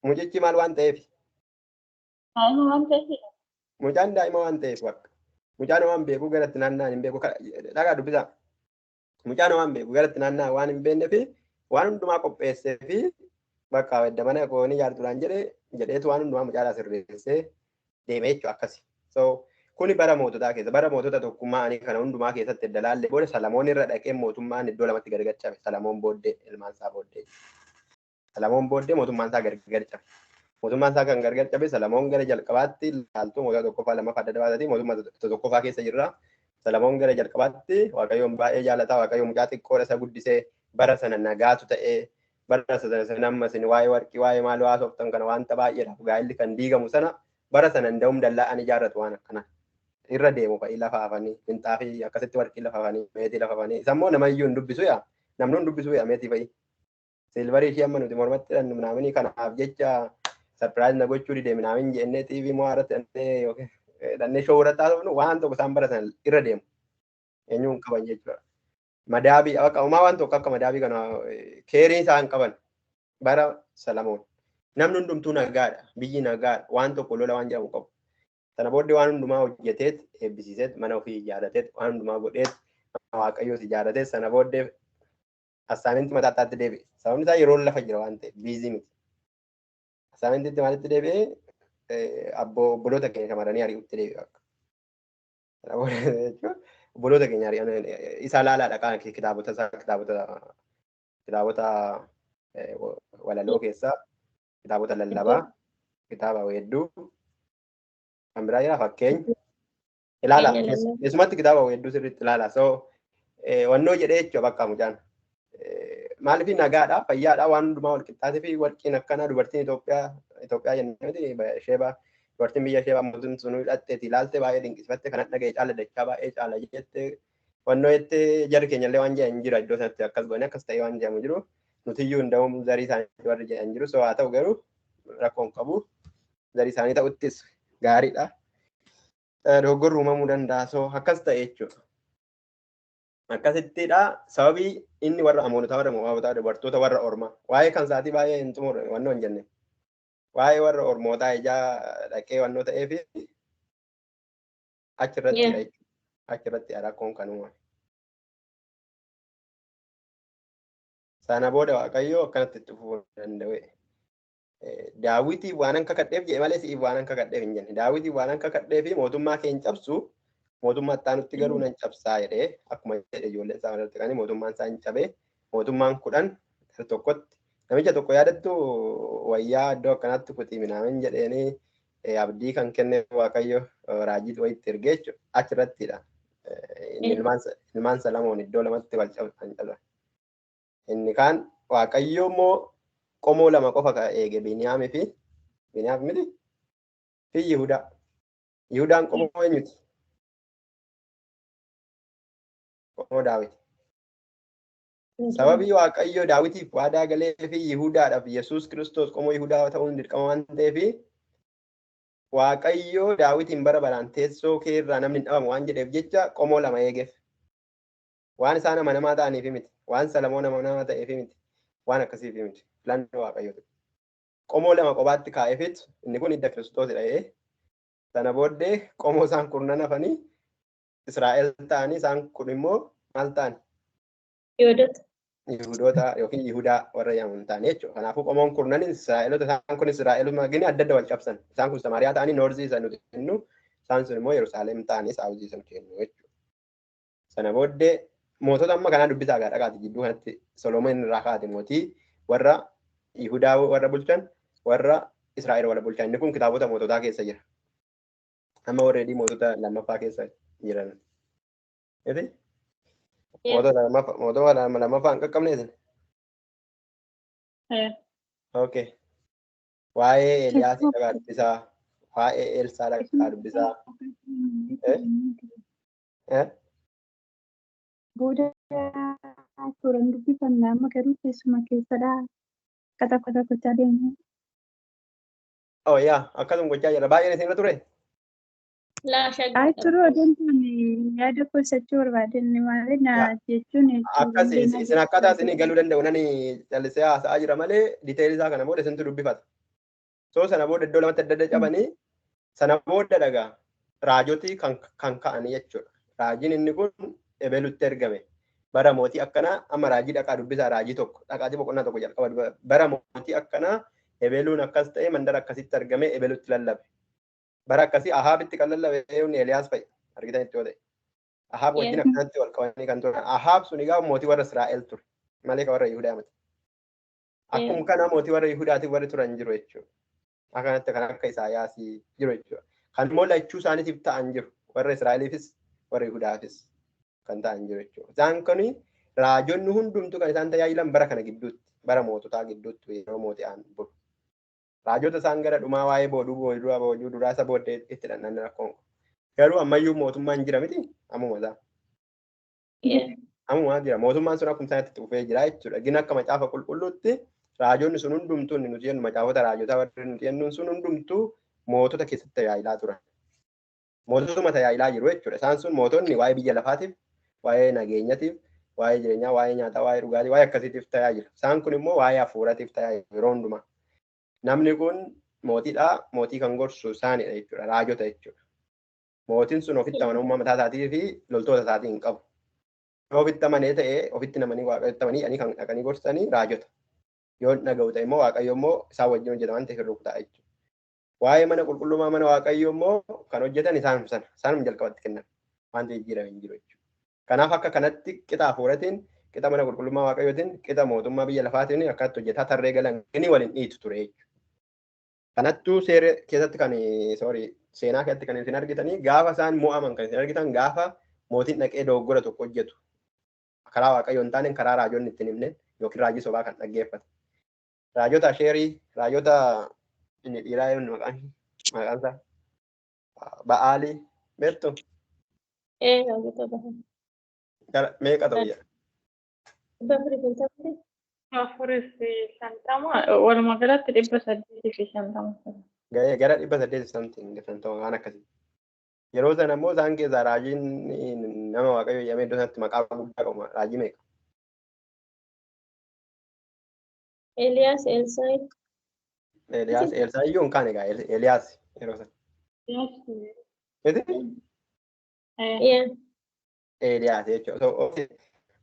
Mucichi maal waan ta'eef? Mucaan daa'ima waan ta'eef bakka. Mucaan waan beeku garatti naanna'an hin beeku. Dhagaa dubbisaa. Mucaan waan beeku garatti naanna'an waan hin beekneef waan hundumaa qopheessee fi bakka edda mana koonii ijaartuudhaan jedheetu waan hundumaa mucaadhaa sirreessee deemee jechuudha akkasi. So kuni bara moototaa keessa bara mootota tokkummaa ani kana hundumaa keessatti edda laalle booda Salamoon irra dhaqee mootummaan iddoo lamatti gargar cabe. Salamoon booddee ilmaan isaa booddee. Salamoon booddee mootummaan isaa gargar cabe. Mootummaan isaa kan gargar cabe Salamoon gara jalqabaatti laaltuu mootummaa tokkoffaa lammaffaa adda baasati mootummaa tokkoffaa keessa jirra. Salamoon gara jalqabaatti Waaqayyoon baay'ee jaalataa Waaqayyo mucaa xiqqoodha isa guddisee bara sana nagaatu ta'ee bara sana ammas waa'ee warqii waa'ee maal haasoftan kana wanta baay'eedhaaf gaa'illi kan diigamu sana bara sana hunda'uun dallaa'anii ijaarratu waan akkana irra deemu fa'ii lafa hafanii minxaafii akkasitti warqii lafa hafanii meetii lafa hafanii isa immoo namayyuu hin dubbisu yaa namni hin dubbisu yaa meetii fa'ii silvarii ishee amma nuti mormatti naamini kanaaf jecha sarpiraayiz na gochuu dide naamin jennee tiivii moo irratti dhannee shoo irratti haasofnu waan tokko isaan bara sana irra deemu eenyuun qaban jechuudha. Madaabii akka uumaa waan tokko akka madaabii kana keerii isaan qaban bara Salamoon. Namni hundumtuu nagaadha. Biyyi nagaadha. Waan tokko lola waan jedhamu qabu. Sana booddee waan hundumaa hojjeteet eebbisiiseet mana ofii ijaarrateet waan hundumaa godheet Waaqayyoos ijaarrateet sana booddee assaaminti mataatti deebi'e. Sababni isaa yeroo lafa jira waan ta'eef biizii miti. Assaamintitti maalitti deebi'ee obboloota keenya shamarranii ari'utti deebi'e akka. Sana booddee jechuudha. Obboloota keenya ari'an isa laalaadha kan kitaabota walaloo keessaa kitaabota lallabaa kitaaba weedduu kan biraa jira fakkeenya ilaala keessumatti kitaaba weedduu sirriitti ilaala so wannoo jedhee jechuudha bakka mucaan maaliif nagaadha fayyaadha waan hundumaa wal qixxaatee fi warqiin akkanaa dubartiin Itoophiyaa jennuuti Sheebaa dubartiin biyya Sheebaa mootummaan sun hidhatteeti ilaalte baay'ee dinqisiifatte kan dhaga'e caala dachaa baay'ee caala jette wannoo jettee jarri keenyallee waan jedhan jira iddoo sanatti akkas goone akkas ta'ee waan jedhamu jiru nutiyyuu hunda'uun zarii isaanii warri jedhan jiru so haa ta'u garuu rakkoon qabu zarii isaanii ta'uttis gaariidha. Dogoggorri uumamuu danda'a so akkas ta'e jechuudha. Akkasittidha sababii inni warra amoonotaa warra mo'aabotaa dubartoota warra ormaa waa'ee kan isaatii baay'ee hin xumurre wannoo hin jenne. Waa'ee warra ormootaa ijaa dhaqee wannoo ta'eef achirratti rakkoon kan uumame. Sana booda Waaqayyo akkanatti itti fufuu danda'e. Daawitiif waan akka kadheef jedhe malee si'iif waan akka kadheef hin jenne. Daawitiif waan akka kadheef mootummaa keenya cabsu mootummaa ittaanutti garuu nan cabsaa jedhee akkuma jedhe ijoolleen isaa irratti kan mootummaan isaa hin cabee mootummaan 10 tokkotti namicha tokko yaadattu wayyaa iddoo akkanaatti kutii minaamin jedheeni abdii kan kenne Waaqayyo raajii wayitti ergee jechuudha. Achirrattidha. Ilmaan Salamoon iddoo lamatti wal cabsan. Inni kaan Waaqayyo immoo qomoo lama qofa eege Biniyaamii fi Biniyaam miti fi Yihudaa. Yihudaan qomoo eenyuti? Qomoo Daawit. Sababii Waaqayyo Daawitiif waadaa galee fi Yihudaadhaaf Yesuus Kiristoos qomoo Yihudaa ta'uun dirqama waan ta'eef Waaqayyo Daawitiin bara baraan teessoo kee irraa namni hin dhabamu waan jedheef jecha qomoo lama eegeef. Waan isaan amanamaa ta'aniif miti. Waan Salamoon amanamaa ta'eef miti. Waan akkasiif miti. Filannoo Waaqayyooti. Qomoo lama kophaatti kaa'eefit inni kun hidda Kiristoosidha jedhee sana booddee qomoo isaan kurnan hafanii Israa'el ta'anii isaan kun immoo maal ta'an? Yihudoota yookiin Yihudaa warra jedhamu hin taane jechuudha. Kanaafuu qomoon kurnan Israa'eloota isaan kun Israa'eluma gini adda adda wal cabsan. Isaan kun Samaariyaa ta'anii Noorzii isa nuti kennu isaan sun immoo Yerusaalem ta'anii Saawuzii isa nuti kennu jechuudha. Sana booddee mootota amma kanaa dubbisaa gaa dhaqaati jidduu kanatti Solomoon irraa kaate mootii warra Yihudaa warra bulchan warra Israa'el warra bulchan inni kun kitaabota moototaa keessa jira. Amma warreedii mootota lammaffaa keessa jiran. Mootota lammaffaa hin qaqqabne isin? Okay. Waa'ee Eeliyaas dhaqaa dubbisaa. Waa'ee Eelsaa dhaqaa dubbisaa. Booda suuraan dubbifannaa amma garuu keessuma keessadhaa akka gochaa deemu. Oh yaa akkasuma gochaa jira. Baay'een isin irra ture? Turuu adeemtuun yaada ibsachuu barbaadan malee jechuun akkasii isin akkaataa isin galuu danda'u nani callisee haasa'aa jira malee diiteelii isaa kana booda isintu dubbifata. So sana booda iddoo lamatti adda adda cabanii sana booda dhagaa raajotii kan ka'anii jechuudha. Raajiin inni kun ebelutti ergame. Bara mootii akkanaa amma raajii dhaqaa dubbisaa raajii tokko dhaqaatii boqonnaa tokko jalqaba bara mootii akkanaa ebeluun akkas ta'e mandara akkasitti argame ebelutti lallabe. Bara akkasii Ahaabitti kan lallabe Eeliyaas fa'i argitan itti yoo ta'e. Ahaab wajjin akkanatti wal qabanii kan turan. Ahaab sun egaa mootii warra Israa'el ture malee kan warra Yihudaa miti. Akkuma kana mootii warra Yihudaatiin warri turan jiru jechuudha. Akkanatti kan akka Isaayaasii jiru jechuudha. Kan immoo lachuu isaaniitiif ta'an jiru warra Israa'eliifis warra Yihudaafis kan ta'an jiru jechuudha. Isaan kun raajonni hundumtuu kan isaan tajaajilan bara kana gidduutti bara moototaa gidduutti yeroo mooti'aan bulu. Raajota isaan gara dhumaa waa'ee booduu duraa isa booddee itti dhandhan rakkoon. Garuu ammayyuu mootummaan jira miti ammuma isaa. Ammuma jira mootummaan sun akkuma isaatti dhufee jira jechuudha. Gina akka macaafa qulqulluutti raajonni sun hundumtuu nuti jennu macaafota raajotaa warri nuti jennuun sun hundumtuu mootota keessatti tajaajilaa turan. Moototuma tajaajilaa jiru jechuudha. Isaan sun mootonni waa'ee biyya lafaatiif, waa'ee nageenyatiif, waa'ee jireenyaa, waa'ee nyaataa, waa'ee dhugaatii, waa'ee akkasiitiif tajaajilu. Isaan kun immoo waa'ee hafuuratiif tajaajilu yeroo hundumaa. Namni kun mootiidha. Mootii kan gorsu isaanidha jechuudha. Raajota jechuudha. Mootiin sun ofitti amanamummaa mataa isaatii fi loltoota isaatii hin qabu. Yoo ofitti amanee ta'ee ofitti namanii waaqayyotti amanii kan dhaqanii gorsanii raajota. Yoo dhaga'u ta'e immoo waaqayyo immoo isaan wajjin hojjeta waan ta'eef hir'uu ta'a jechuudha. Waa'ee mana qulqullummaa mana waaqayyo immoo kan hojjetan isaan sana. Isaanuma jalqabatti kennan. Wanti jijjiirame hin jiru jechuudha. Kanaaf akka kanatti qixa hafuuratiin, qixa mana qulqullummaa waaqayyootiin, qixa mootummaa biyya lafaatiin akkatti hojjetaa tarree galan inni waliin dhiitu ture jechuudha. Kanattuu seera keessatti kan seenaa keessatti kan isin argitanii gaafa isaan mo'aman kan isin argitan gaafa mootiin dhaqee dogoggora tokko hojjetu karaa waaqayyoo hin taane karaa raajonni ittiin himne yookiin raajii sobaa kan dhaggeeffate. Raajota Asheerii, raajota inni dhiiraa yoo maqaan isaa Ba'aalii beektu? Raajota Ba'aalii. Meeqa ta'u jedha? Afurii fi shantama walumaa galatti 850. Gara 850 waan akkasii. Yeroo sana immoo isaan keessaa raajiin nama waaqayyo jedhamee iddoo sanatti maqaa guddaa qabu raajii meeqa? Eeliyaas, Elsaayi. Eeliyaas, Elsaayiyyuu hin kaane egaa Eeliyaas yeroo sana. Eeliyaas jechuudha.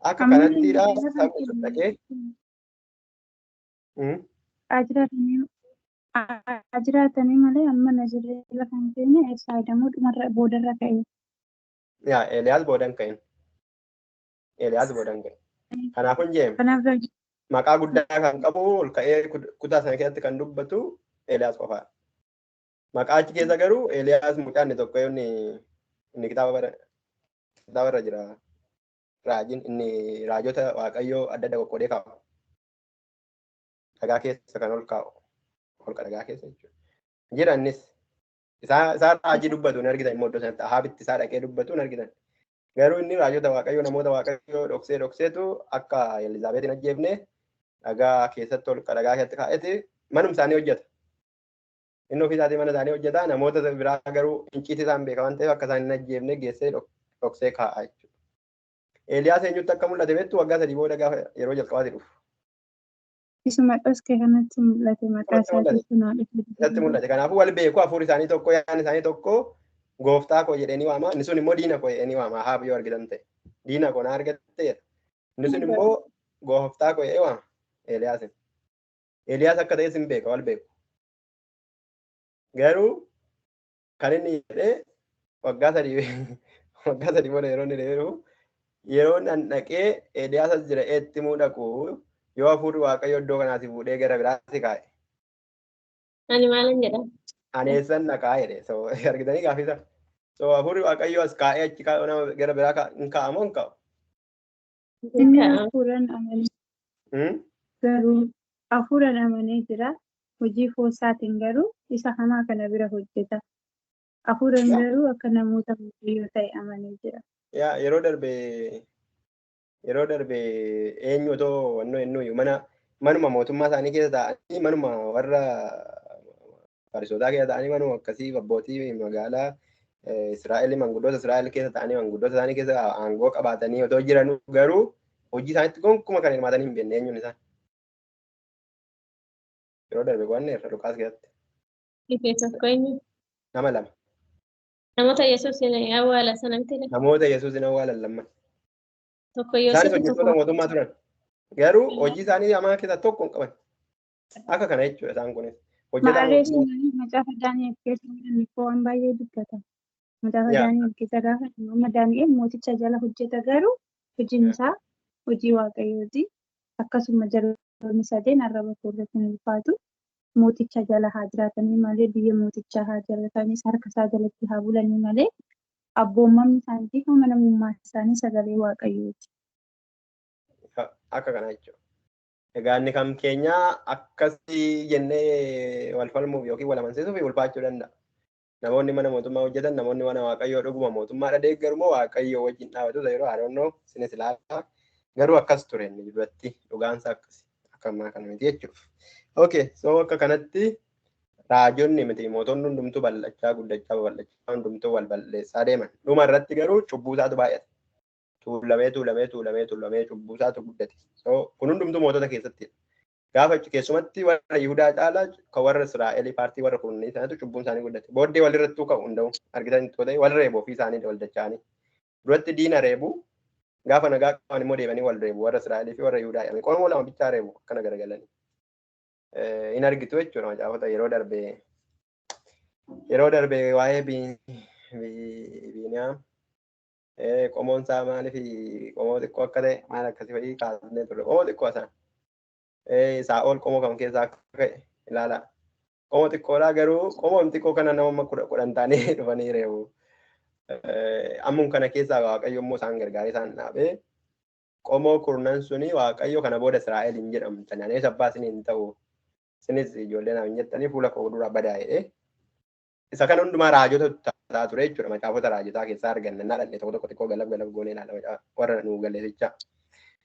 Akka kanattiidha sabni sun dhaqee. Jiraatanii malee amma Nazireet lafa hin keenya fayyadamuu dhumarra boodarra ka'e. Yaa Eeliyaas boodan ka'in. Eeliyaas boodan ka'in. Kanaafuu hin jeemu. Maqaa guddaa kan qabu ol ka'ee kutaa sana keessatti kan dubbatu Eeliyaas qofaadha. Maqaa achi keessa garuu Eeliyaas mucaan tokko inni kitaaba irra jira. Raajiin inni raajota waaqayyoo adda adda qoqqoodee kaa'u. Dhagaa keessa kan ol kaa'u. Holqa dhagaa keessa jechuudha. Jira innis isaan raajii dubbatu hin argitan immoo iddoo sanatti Ahaabitti isaa dhaqee dubbatu hin argitan. Garuu inni raajota waaqayyoo namoota waaqayyoo dhokseetu akka Elizaabeet hin ajjeefne dhagaa keessatti holqa dhagaa keessatti kaa'eeti manuma isaanii hojjeta. Inni ofii isaatii mana isaanii hojjeta. Namoota biraa garuu inciitii isaan beeka waan ta'eef akka isaan hin ajjeefne geessee dhoksee kaa'a jechuudha. Eeliyaas eenyutti akka mul'ate beektu waggaa 3 booda gaafa yeroo jalqabaatti dhufu. Isuma dhoskee kanatti mul'ate maqaa isaatti mul'ate. Kanaafuu wal beeku hafuurri isaanii tokko yaadni isaanii tokko gooftaa koo jedhanii waama. Inni sun immoo diina koo jedhanii waama. Ahaab yoo argitan ta'e. Diina koo na argatte jedha. Inni sun immoo gooftaa koo jedhee waama Eeliyaasin. Eeliyaas akka ta'es hin beeka wal beeku. Garuu kan inni jedhee waggaa sadii booda yeroo inni deebi'u yeroo nan dhaqee Eeliyaas as jira eetti muu dhaqu yoo hafuurri waaqayyo iddoo kanaatti fuudhee gara biraatti kaa'e. Ani maalan jedha? Ani eessan dhaqaa jedhe. Argitanii gaafisa. Hafuurri waaqayyo as kaa'ee achi kaa'u nama gara biraa hin kaa'amoo hin kaa'u? Inni hafuuraan amanee garuu hafuuraan amanee jira. Hojii foosaatiin garuu isa hamaa kana bira hojjeta. Hafuuraan garuu akka namoota waaqayyoo ta'e amanee jira. Yeroo darbe eenyu otoo wannoo ennuu manuma mootummaa isaanii keessa ta'anii manuma warra farisootaa keessa ta'anii manuma akkasii abbootii magaalaa Israa'el manguddoota Israa'el keessa ta'anii manguddoota isaanii keessa aangoo qabaatanii otoo jiran garuu hojii isaaniitti gonkumaa kan hirmaatanii hin beekne eenyuun isaan. Yeroo darbe qo'anne irra Luqaas keessatti. Keessatti qo'anne. Nama lama. Namoota Yesuus hin awwaala sana miti. Namoota Yesuus hin awwaalan lamman. Tokko Isaanis hojjettoota mootummaa turan. Garuu hojii isaanii hamaa keessaa tokko hin qaban. Akka kana jechuudha isaan kunis. Maalleessi macaafa Daani'el keessa waan baay'ee dubbata. Macaafa Daani'el keessa gaafa nama Daani'el mooticha jala hojjeta garuu hojiin isaa hojii waaqayyooti. Akkasuma jaloonni sadeen arraba koorratti ni ulfaatu. Mooticha jala haa jiraatanii malee biyya mootichaa haa jiraatanii harka isaa jalatti haa bulanii malee abboomamni isaanii fi amanamummaa isaanii sagalee waaqayyooti. Akka kana jechuudha. Egaa inni kam keenyaa akkasii jennee wal falmuuf yookiin wal amansiisuuf ulfaachuu danda'a. Namoonni mana mootummaa hojjetan namoonni mana waaqayyoo dhuguma mootummaa deeggaru moo waaqayyoo wajjin dhaabatu yeroo haroonnoo sinis ilaalaa garuu akkas ture inni duratti dhugaansa akkasi akka ammaa kana miti jechuudha. Okay, so akka kanatti raajonni miti mootonni hundumtuu bal'achaa guddachaa babal'achaa hundumtuu wal balleessaa deeman. Dhuma irratti garuu cubbuusaatu baay'ate. Tuulamee cubbuusaatu guddate. So kun hundumtuu mootota keessatti. Gaafa keessumatti warra Yihudaa caalaa kan warra Israa'el paartii warra kunneen sanatu cubbuun isaanii guddate. Booddee walirrattuu ka'u hunda'u argitan ta'e wal reebuu ofii isaanii wal dacha'anii. Duratti diina reebuu gaafa nagaa qaban immoo deebanii wal reebuu warra Israa'el fi warra Yihudaa jedhame. Qomoo lama bichaa reebuu akkana garagalanii. In argitu jechuudha macaafata yeroo darbe waa'ee Biiniyaam qomoon isaa maaliif qomoo xiqqoo akka ta'e maal akkasii fa'ii kaasnee turre qomoo xiqqoo isaan Saa'ol qomoo kam keessaa akka ka'e ilaala. Qomoo xiqqoodhaa garuu qomoon xiqqoo kana nama 10 taanii dhufanii reebu. Ammuun kana keessaa waaqayyo immoo isaan gargaaree isaan dhaabee qomoo kurnan suni waaqayyo kana booda Israa'el hin jedhamtan anee sabbaa isiniin ta'u isinis ijoollee naaf hin jettanii fuula koo dura badaa'ee isa kana hundumaa raajota ta'a ture jechuudha macaafota raajotaa keessaa arganna dhaadhee tokko xiqqoo galab goonee ilaala warra nuu galleessichaa.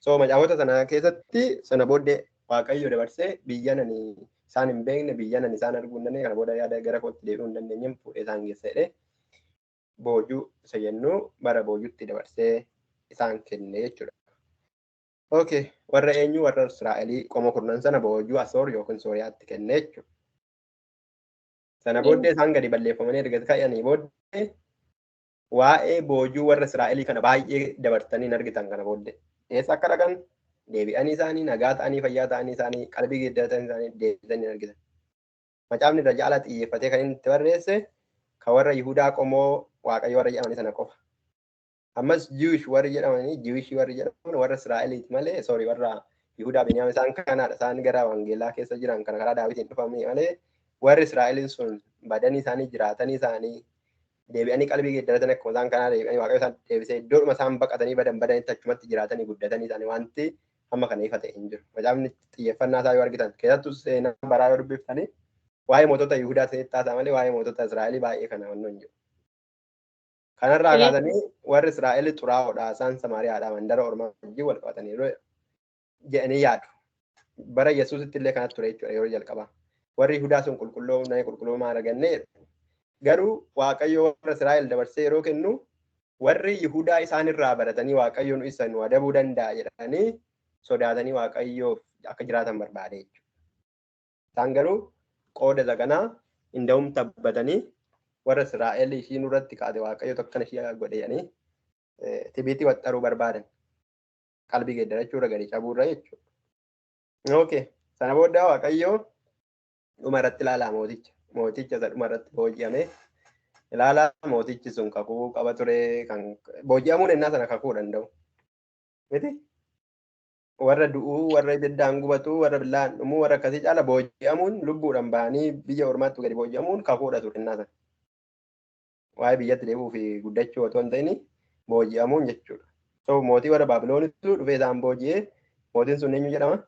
So macaafota sana keessatti sana booddee waaqayyo dabarsee biyya nani isaan hin beekne biyya nani isaan arguu hin dandeenye kana booda yaada gara kootti deebi'uu hin dandeenye fuudhee isaan geessa jedhee boojuu isa jennu bara boojuutti dabarsee isaan kenne jechuudha. Okay, warra eenyu warra Israa'elii qomoo kurnan sana boojuu Asoor yookiin Sooriyaatti kenne jechuudha. Sana booddee isaan gadi balleeffamanii erga ka'anii booddee waa'ee boojuu warra Israa'elii kana baay'ee dabarsanii hin argitan kana booddee. Eessa akka dhaqan deebi'anii isaanii nagaa ta'anii fayyaa ta'anii isaanii qalbii geeddaratanii isaanii deebisanii hin argitan. Macaafni irra jaalaa xiyyeeffatee kan inni itti barreesse kan warra Yihudaa qomoo waaqayyo warra jedhamanii sana qofa. Ammas Jiwish warri jedhamanii Jiwishii warri jedhaman warra Israa'eliiti malee soorii warra Yihudaa Beniyaam isaan kanaadha isaan gara wangeelaa keessa jiran kana karaa Daawitiin dhufanii malee warri Israa'eliin sun badanii isaanii jiraatanii isaanii deebi'anii qalbii geeddaratan akkuma isaan kanaa deebi'anii waaqayyo isaan deebisee iddoodhuma isaan baqatanii badanitti achumatti jiraatanii guddatanii isaanii wanti amma kana ifa ta'e hin jiru. Macaafni xiyyeeffannaa isaa yoo argitan keessattuu seenaa baraa yoo dubbiftanii waa'ee mootota Yihudaa ta'aa malee waa'ee mootota Israa'elii baay'ee kana wannoon hin jiru. Kanarraa kaasanii warri Israa'el xuraa'oodha isaan Samaariyaadha mandara ormaa wajjin wal qabatanii jedhanii yaadu. Bara Yesuusitti illee kanatti ture jechuudha yeroo jalqabaa. Warri Yihudaa sun qulqullummaa arganne garuu waaqayyo warra Israa'el dabarsee yeroo kennu warri Yihudaa isaanirraa baratanii waaqayyoon isa nu adabuu danda'a jedhanii sodaatanii waaqayyoof akka jiraatan barbaade jechuudha. Isaan garuu qooda zaganaa hinda'um tabbatanii warra Israa'el ishiin irratti kaate waaqayyo tokkana ishee godhe jedhanii tibiitii waxxaruu barbaadan. qalbii geeddarachuurra gadi cabuurra jechuudha. Okay. Sana booda Waaqayyoo dhuma irratti ilaalaa mooticha. Mooticha isa dhuma irratti booji'ame ilaalaa mootichi sun kakuu qaba ture kan booji'amuun ennaa sana kakuu danda'u. Miti warra du'uu, warra ibiddaan gubatu, warra billaan dhumuu, warra akkasii caala booji'amuun lubbuudhaan bahanii biyya ormaatti gadi booji'amuun kakuudha ture ennaa sana. Waa'ee biyyatti deebi'uu fi guddachuu otoo hin ta'in booji'amuun jechuudha. So mootii warra Baabiloonitu dhufee isaan booji'ee mootiin sun eenyu jedhama?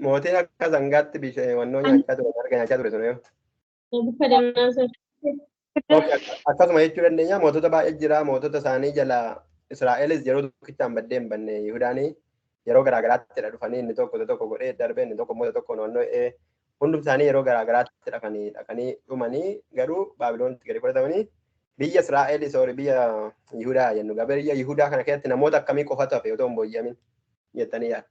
Mootiin akka sangaatti wannoo nyaachaa ture, marga nyaachaa ture sun yoo. Akkasuma jechuu dandeenya mootota baay'ee jira. Mootota isaanii jala Israa'elis yeroo tokkichaan baddee hin banne Yihudaanii yeroo garaagaraatti dhufanii inni tokko godhee darbee inni tokko moota tokko naannoo hundum isaanii yeroo garaagaraatti dhaqanii dhumanii garuu Baabiloonitti gadi fudhatamanii biyya Israa'el soori biyya Yihudaa jennu gabaa biyya Yihudaa kana keessatti namoota akkamii qofatu hafe otoo hin booji'amin jettanii yaaddu.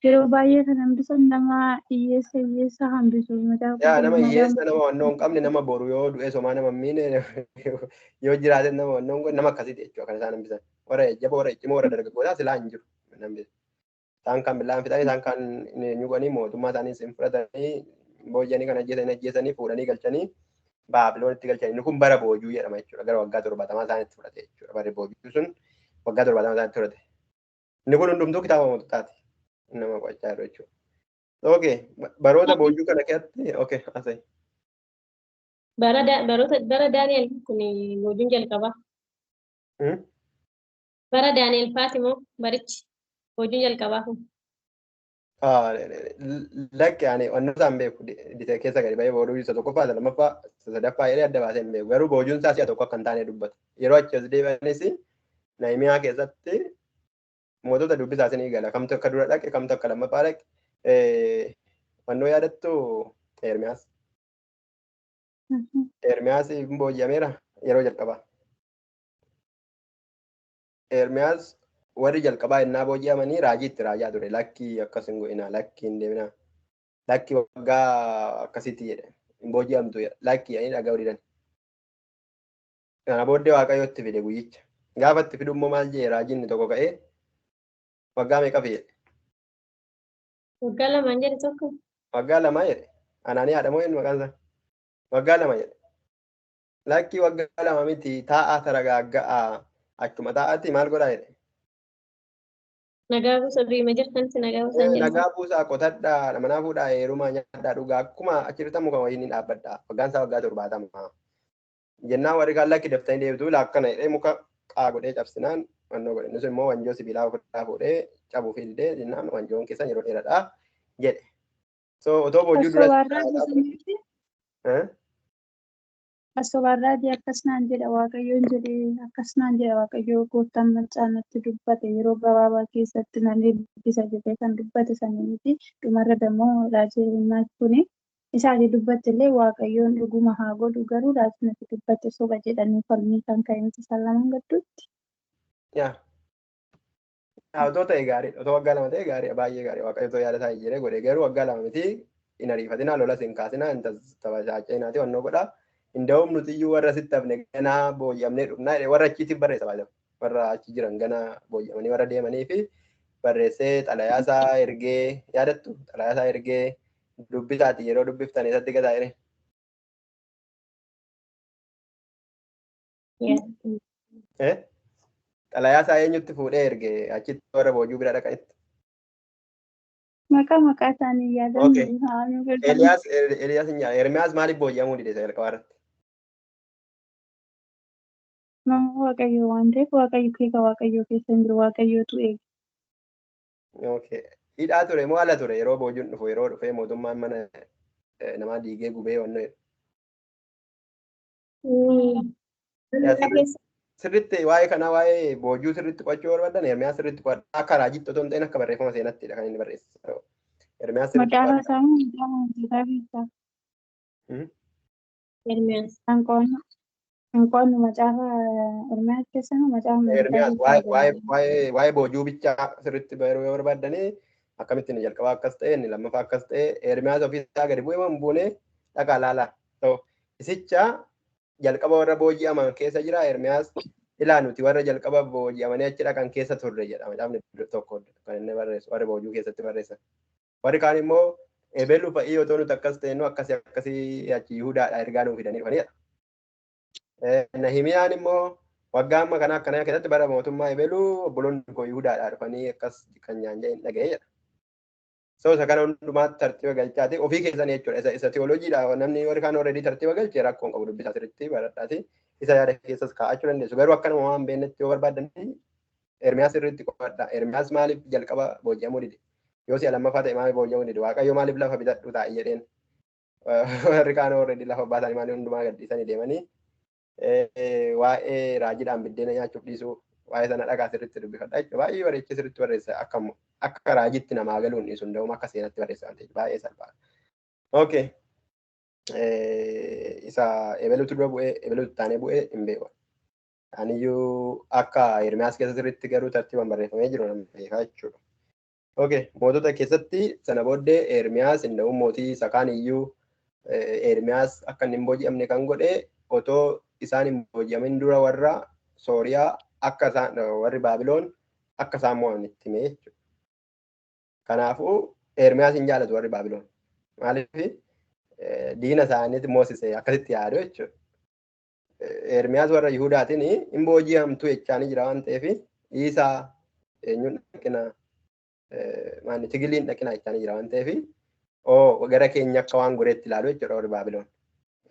Yeroo baay'ee kan hambisan nama hiyyeessa hambisu. Nama hiyyeessa nama wannoo hin qabne nama boru yoo du'e somaa nama miine yoo jiraate nama wannoo nama akkasiiti jechuudha kan isaan hambisan. Warra jajjaba warra iccimoo warra dargaggootaa silaa hin jiru. Isaan kan billaan fixanii isaan kan nyuganii mootummaa isaanii hin fudhatanii booji'anii kan ajjeesanii fuudhanii galchanii Baabiloonitti galchanii. Inni kun bara boojuu jedhama jechuudha. Gara waggaa 70 isaaniitti fudhate jechuudha. Bara boojuu sun waggaa 70 isaaniitti fudhate. Inni kun hundumtuu kitaaba moototaati. Nama qo'achaa jiru jechuudha. Okay, baroota boojuu kana keessatti okay, asai. Bara Daani'el kun boojuun jalqabaa. Bara Daani'el faati moo barichi boojuun jalqabaa kun. Lakki ani wantoota isaan beeku keessa gadi ba'ee booduu isa tokkoffaa lammaffaa sadaffaa jedhee adda baasee hin beeku. Garuu boojuun isaa si'a tokko akka hin taane dubbata. Yeroo achi as deebi'anis Nahimiyaa keessatti mootota dubbisaa isinii gala. Kamtu akka dura dhaqe, kamtu akka lammaffaa dhaqe. Wannoo yaadattu Ermiyaas. Ermiyaas hin booji'ameera yeroo jalqabaa. Ermiyaas warri jalqabaa innaa booji'amanii raajiitti raajaa ture. Lakkii akkas hin go'inaa, lakkii hin deeminaa. Lakkii waggaa akkasitti jedhe. Hin booji'amtu lakkii jedhanii dhaga'uu didan. Kana booddee Waaqayyootti fide guyyicha. Gaafa itti fidu immoo maal jedhe raajiin tokko ka'ee waggaa meeqa jedhe? Waggaa lamaan jedhe tokko. Waggaa lama jedhe. Anaanii haadhamoo inni maqaan isaa? Waggaa lama jedhe. Lakkii waggaa lama miti taa'aa taragaagga'a achuma taa'aatti maal godhaa jedhe? Nagaa buusa biima jirtanti nagaa buusaa jedhe. Nagaa buusaa qotadhaa manaa fuudhaa heerumaa nyaadhaa dhugaa akkuma achirratti muka wayii dhaabbadhaa. Waggaan isaa waggaa 70. Jennaan warri kaan lakki daftanii deebituu laakkana jedhee muka godhee cabsinaan wannoo godhe. Innis immoo wanjoo sibiilaa ofirraa fuudhee cabuu fiildee jennaan wanjoon keessan yeroo dheeraadhaa jedhe. So otoo boojuu duratti. Asobaarraati akkasnaan jedha Waaqayyoon jedhee akkasnaan jedha Waaqayyoo gooftaan maccaanatti dubbate yeroo gabaabaa keessatti nan eebbisa jedhee kan dubbate saniiti dhumarra dammoo raajii kuni isaanii dubbate illee Waaqayyoon dhuguma haa godhu garuu raajinatti dubbate soba jedhanii falmii kan ka'insi sallaman gadduutti. Otoo ta'e gaarii otoo waggaa lama ta'e gaarii baay'ee gaarii Waaqayyoo yaada isaa jedhee godhe garuu waggaa lama miti hin ariifatinaa lolas hin kaasinaa hin taphachaa wannoo godhaa. Inda'uun nuti iyyuu warra sitti hafne ganaa booji'amnee dhufnaa warra achiitiif barreessa baay'ee warra achi jiran ganaa booji'amanii warra deemanii fi barreessee xalayaasaa ergee yaadattu xalayaasaa ergee dubbisaati yeroo dubbiftan eessatti gataa jire. Xalayaasaa eenyutti fuudhee ergee achitti warra boojuu bira dhaqanitti. Maqaa isaanii yaadannoo. Eliyaas Ermiyaas maaliif booji'amuu dide jalqabaa irratti? Nama Waaqayyoo waan ta'eef Waaqayyoo keessa hin jiru Waaqayyootu eege. Hidhaa ture moo ala ture yeroo boojuun dhufu yeroo dhufee mootummaan mana namaa diigee gubee wannoo sirriitti waa'ee kanaa waa'ee boojuu sirriitti qo'achuu barbaadan Ermiyaas sirriitti qo'adhaa akka raajitti otoo hin ta'in akka barreeffama seenattidha kan inni barreesse. Ermiyaas sirriitti Macaafa isaanii Macaafa keessaa. Ermiyaas. Kan qo'annoo. Inkoon macaafa Oromiyaa keessa macaafa Ermiyaas waa'ee boojuu bichaa sirriitti baruu yoo barbaadanii akkamittiin jalqabaa akkas ta'e inni lammaffaa akkas ta'e Ermiyaas ofiisaa gadi bu'ee waan buunee dhaqaa laala. Isicha jalqaba warra booji'aman keessa jira Ermiyaas ilaa nuti warra jalqaba booji'amanii achi dhaqan keessa turre jedha macaafni tokko kan inni barreessu warra boojuu keessatti barreessan. Warri kaan immoo ebelu fa'ii yoo ta'u nuti akkas ta'e akkasii achi Yihudaadhaa ergaa nuuf fidanii dhufanidha. Nahimiyaan immoo waggaa amma kana akkanaa keessatti bara mootummaa ebeluu obboloonni koo Yihudaadhaa dhufanii akkas kan nyaanjaa hin dhaga'ee jedha. Isa kana hundumaatti tartiiba galchaati ofii keessan jechuudha. Isa teolojiidha namni warri kaan already tartiiba galchee rakkoon qabu dubbisaa sirriitti baradhaati. Isa yaada keessas kaa'achuu dandeessu. Garuu akkanuma waan beeknetti yoo barbaaddan Ermiyaas sirriitti qo'adha. Ermiyaas maaliif jalqaba booji'amuu dide? Yoo si'a lammaffaa ta'e maaliif booji'amuu dide? Waaqayyo maaliif lafa bitadhu taa'e jedheen. Warri kaan already lafa baasanii maaliif hundumaa gadhiisanii deemanii waa'ee raajiidhaan biddeena nyaachuuf dhiisuu waa'ee sana dhagaa sirriitti dubbifadha jechuudha. Baay'ee bareechee sirriitti barreessa akka raajiitti namaa galuun dhiisu hunda'uma akka seenatti barreessa waan ta'eef baay'ee salphaadha. Okay. Isa ebelutu dura bu'ee ebelutu taanee bu'ee hin beeku. Aniyyuu akka Ermiyaas keessa sirriitti garuu tartiibaan barreeffamee jiru nama beekaa jechuudha. Okay. Mootota keessatti sana booddee Ermiyaas inna'uu mootii isa kaan iyyuu Ermiyaas akka inni hin booji'amne kan godhe otoo isaan hin booji'amin dura warra Sooriyaa akka isaan warri Baabiloon akka isaan mo'an itti himee jechuudha. Kanaafuu Ermiyaas hin jaallatu warri Baabiloon. Maaliif diina isaaniitti moosise akkasitti yaadu jechuudha. Ermiyaas warra Yihudaatiin hin booji'amtu jechaanii jira waan ta'eef dhiisaa eenyuun dhaqina tigiliin dhaqina jechaanii jira waan ta'eef gara keenya akka waan goreetti ilaalu jechuudha warri Baabiloon.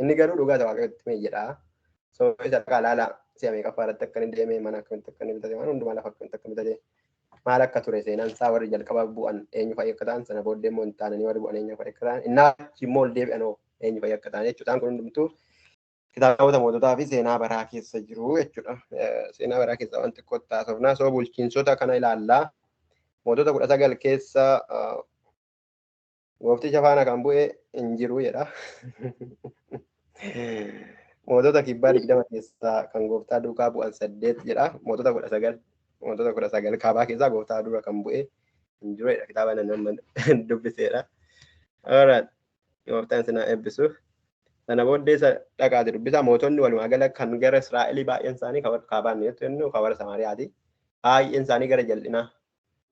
Inni garuu dhugaa isa waaqayyotti mee jedhaa. Isa akka alaala si'a meeqaffaa irratti akka inni deemee mana akkamitti akka inni bitate waan hundumaa lafa akkamitti akka bitate maal akka ture seenaan isaa warri jalqabaa bu'an eenyu fa'i akka ta'an sana booddee immoo hin taananii warri bu'an eenyu fa'i akka ta'an innaa achi immoo ol deebi'an eenyu fa'i akka ta'an jechuudha. Kun hundumtuu kitaabota moototaa fi seenaa baraa keessa jiru jechuudha. Seenaa baraa keessa waan xiqqoo taasifnaa soo bulchiinsota kana ilaallaa. Mootota 19 keessa goofticha faana kan bu'e hin jiru jedha. Mootota kibbaa 20 keessaa kan gooftaa duukaa bu'an 8 jedha. Mootota 19 kaabaa keessaa gooftaa dura kan bu'e hin jiru jedha. Kitaaba nama dubbiseedha. Alright. Gooftaan sinaa eebbisu. Sana booddee dhaqaati dubbisaa mootonni walumaa gala kan gara Israa'elii baay'een isaanii kaabaan jennu kan warra Samaariyaati. Baay'een isaanii gara jal'inaa.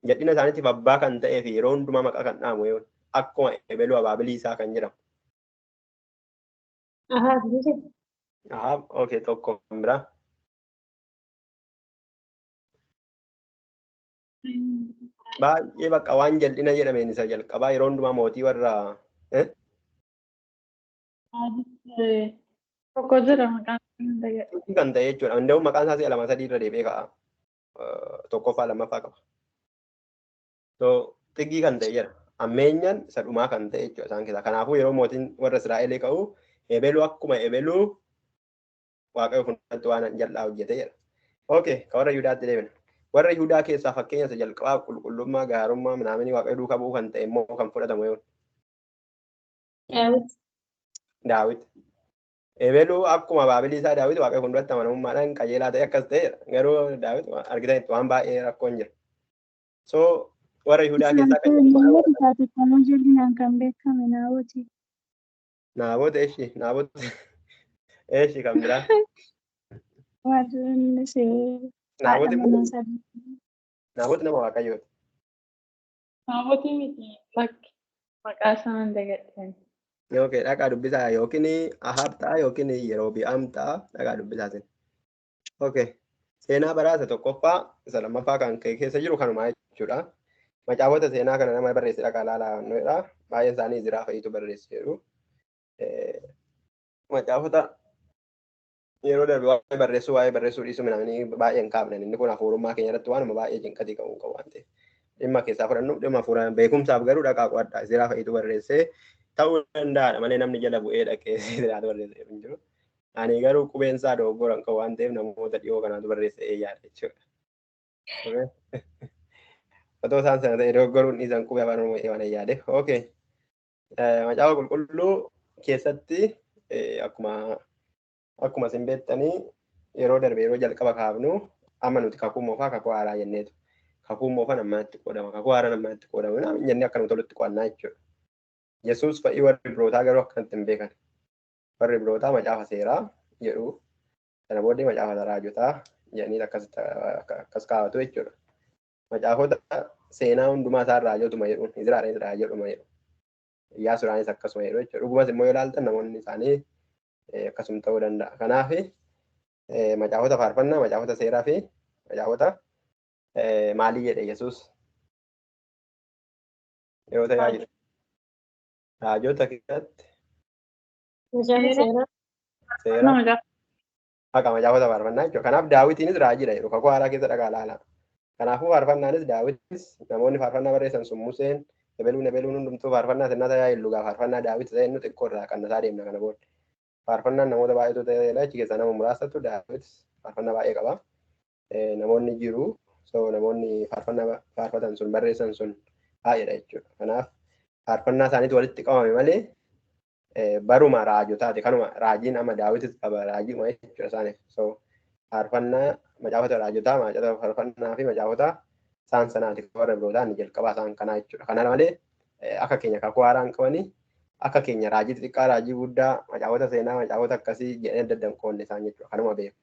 Jal'ina isaaniitiif abbaa kan ta'ee fi yeroo hundumaa maqaa kan dhaamu yoo akkuma ebeluu abaabilii isaa kan jedhamu. Okay, tokko biraa. Baay'ee bakka waan jal'ina jedhameen isa jalqabaa yeroo hundumaa mootii warra tokko jira maqaan kan ta'e jechuudha. Hunda'u maqaan isaa 2-3 irra deebi'ee ka'a. Tokkoffaa lammaffaa qaba. Xiqqii kan ta'e jira. Ammeenyaan isa dhumaa kan ta'e jechuudha isaan keessaa. Kanaafuu yeroo mootiin warra Israa'elii ka'u ebeluu akkuma ebeluu waaqayyo hundatti waan jal'aa hojjetee jira. Okay, ka warra Yihudaatti deebina. Warra Yihudaa keessaa fakkeenya isa jalqabaa qulqullummaa gaarummaa minaaminii waaqayyo duukaa bu'uu kan ta'e immoo kan fudhatamu yoo. Daawit. Ebeluu akkuma baabilii isaa Daawit waaqayyo hundatti amanamummaadhaan qajeelaa ta'e akkas ta'e garuu Daawit argitanitti waan baay'ee rakkoon jira. So warra Yihudaa keessaa kan beekame Naawoti. Naawota eeshi kan biraa. Naawoti nama waaqayyooti. Naawoti miti bakki maqaa sanaan dagadhan. Okay, dhaqaa dubbisaa yookiin Ahaab ta'a yookiin Yerobi'aam ta'a dhaqaa dubbisaa sin. Okay, seenaa baraa isa tokkoffaa isa lammaffaa kan keessa jiru kanumaa jechuudha. Macaafota seenaa kana nama barreesse dhaqaa ilaalaa noodha. Baay'een isaanii Izraa fa'iitu barreesseeru. Macaafota yeroo darbe waa'ee barreessuu dhiisuu minamanii baay'een kaafnan inni kun hafuurummaa keenya irratti waanuma baay'ee cinqatii qabu waan ta'eef dhimma keessaa fudhannu dhimma hafuuraan beekumsaaf garuu dhaqaa qo'adhaa Izraa fa'iitu barreessee ta'uu danda'a malee namni jala bu'ee dhaqee Izraatu barreessee hin jiru. Ani garuu qubeen isaa dogoggoran qabu waan ta'eef namoota dhiyoo kanaatu barreessee yaada jechuudha. Otoo isaan sana ta'e dogoggoruun dhiisan qubee afaan Oromoo waan yaade. Okay. Macaafa qulqulluu keessatti akkuma akkuma isin beektanii yeroo darbe yeroo jalqaba kaafnu amma nuti kakuu moofaa kakuu haaraa jenneetu. Kakuu moofaan ammaatti qoodama. Kakuu haaraan ammaatti qoodama. Jennee akka nuti walitti qo'annaa jechuudha. Yesuus fa'ii warri birootaa garuu akkanatti hin beekan. Warri birootaa macaafa seeraa jedhu. Kana booddee macaafa raajotaa jedhanii akkas kaawwatu jechuudha. Macaafota seenaa hundumaa isaan raajotuma jedhuun Izraa'elis raajotuma jedhu. Iyyaasuudhaanis akkasuma jedhu jechuudha. Dhugumas immoo yoo ilaaltan namoonni isaanii akkasuma ta'uu danda'a. Kanaaf macaafota faarfannaa, macaafota seeraa fi macaafota maalii jedhe Yesuus yeroo tajaajilu. Raajota keessatti seera haqa macaafota faarfannaa jechuudha. Kanaaf Daawitiinis raajiidha jedhu kakuu haaraa keessa dhagaa ilaala. Kanaafuu faarfannaanis Daawitis namoonni faarfannaa barreessan sun Museen ebeluun hundumtuu faarfannaa sirna tajaajilu gaa faarfannaa Daawit ta'e inni xiqqoo irraa qannasaa deemna kana booda. Faarfannaan namoota baay'eetu ta'e achi keessaa nama muraasatu Daawit faarfannaa baay'ee qaba. Namoonni jiru namoonni faarfannaa faarfatan sun barreessan sun baay'eedha jechuudha. Kanaaf faarfannaa isaaniitu walitti qabame malee baruma raajotaati. Kanuma raajiin amma Daawitis qaba raajiuma jechuudha isaaniif. Faarfannaa macaafota raajotaa, macaafota faarfannaa fi macaafota isaan sanaati warra birootaa inni jalqabaa isaan kanaa jechuudha. Kana malee akka keenya kakuu haaraan qabanii akka keenya raajii xixiqqaa, raajii guddaa, macaafota seenaa, macaafota akkasii jedhanii adda adda qoodne isaan jechuudha. Kanuma beeku.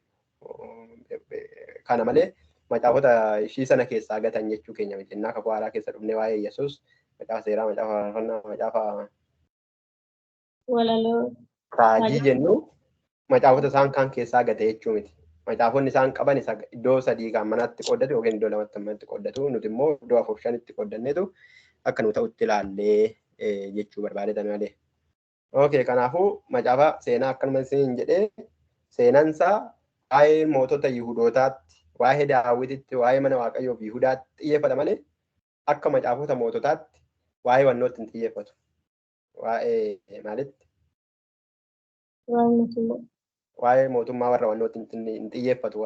Kana malee macaafota ishii sana keessaa gatan jechuu keenya miti. Innaa kakuu haaraa keessa dhufnee waa'ee Yesuus macaafa seeraa, macaafa faarfannaa, macaafa walaloo raajii jennu macaafota isaan kaan keessaa gate jechuu miti. Macaafonni isaan qaban iddoo sadii kan manatti qooddatu yookiin iddoo lamatti manatti qooddatu. Nuti immoo iddoo 4-5tti qooddanneetu akka nu ta'utti ilaallee jechuu barbaadetan malee. Okay, kanaafuu macaafa seenaa akkanuma isin jedhee seenansaa waa'ee mootota Yihudootaatti, waa'ee Daawititti, waa'ee mana Waaqayyoo fi Yihudaatti xiyyeeffata malee akka macaafota moototaatti waa'ee wannootti hin xiyyeeffatu. Waa'ee maalitti? Waa'ee mootummaa warra wannootti hin xiyyeeffatu,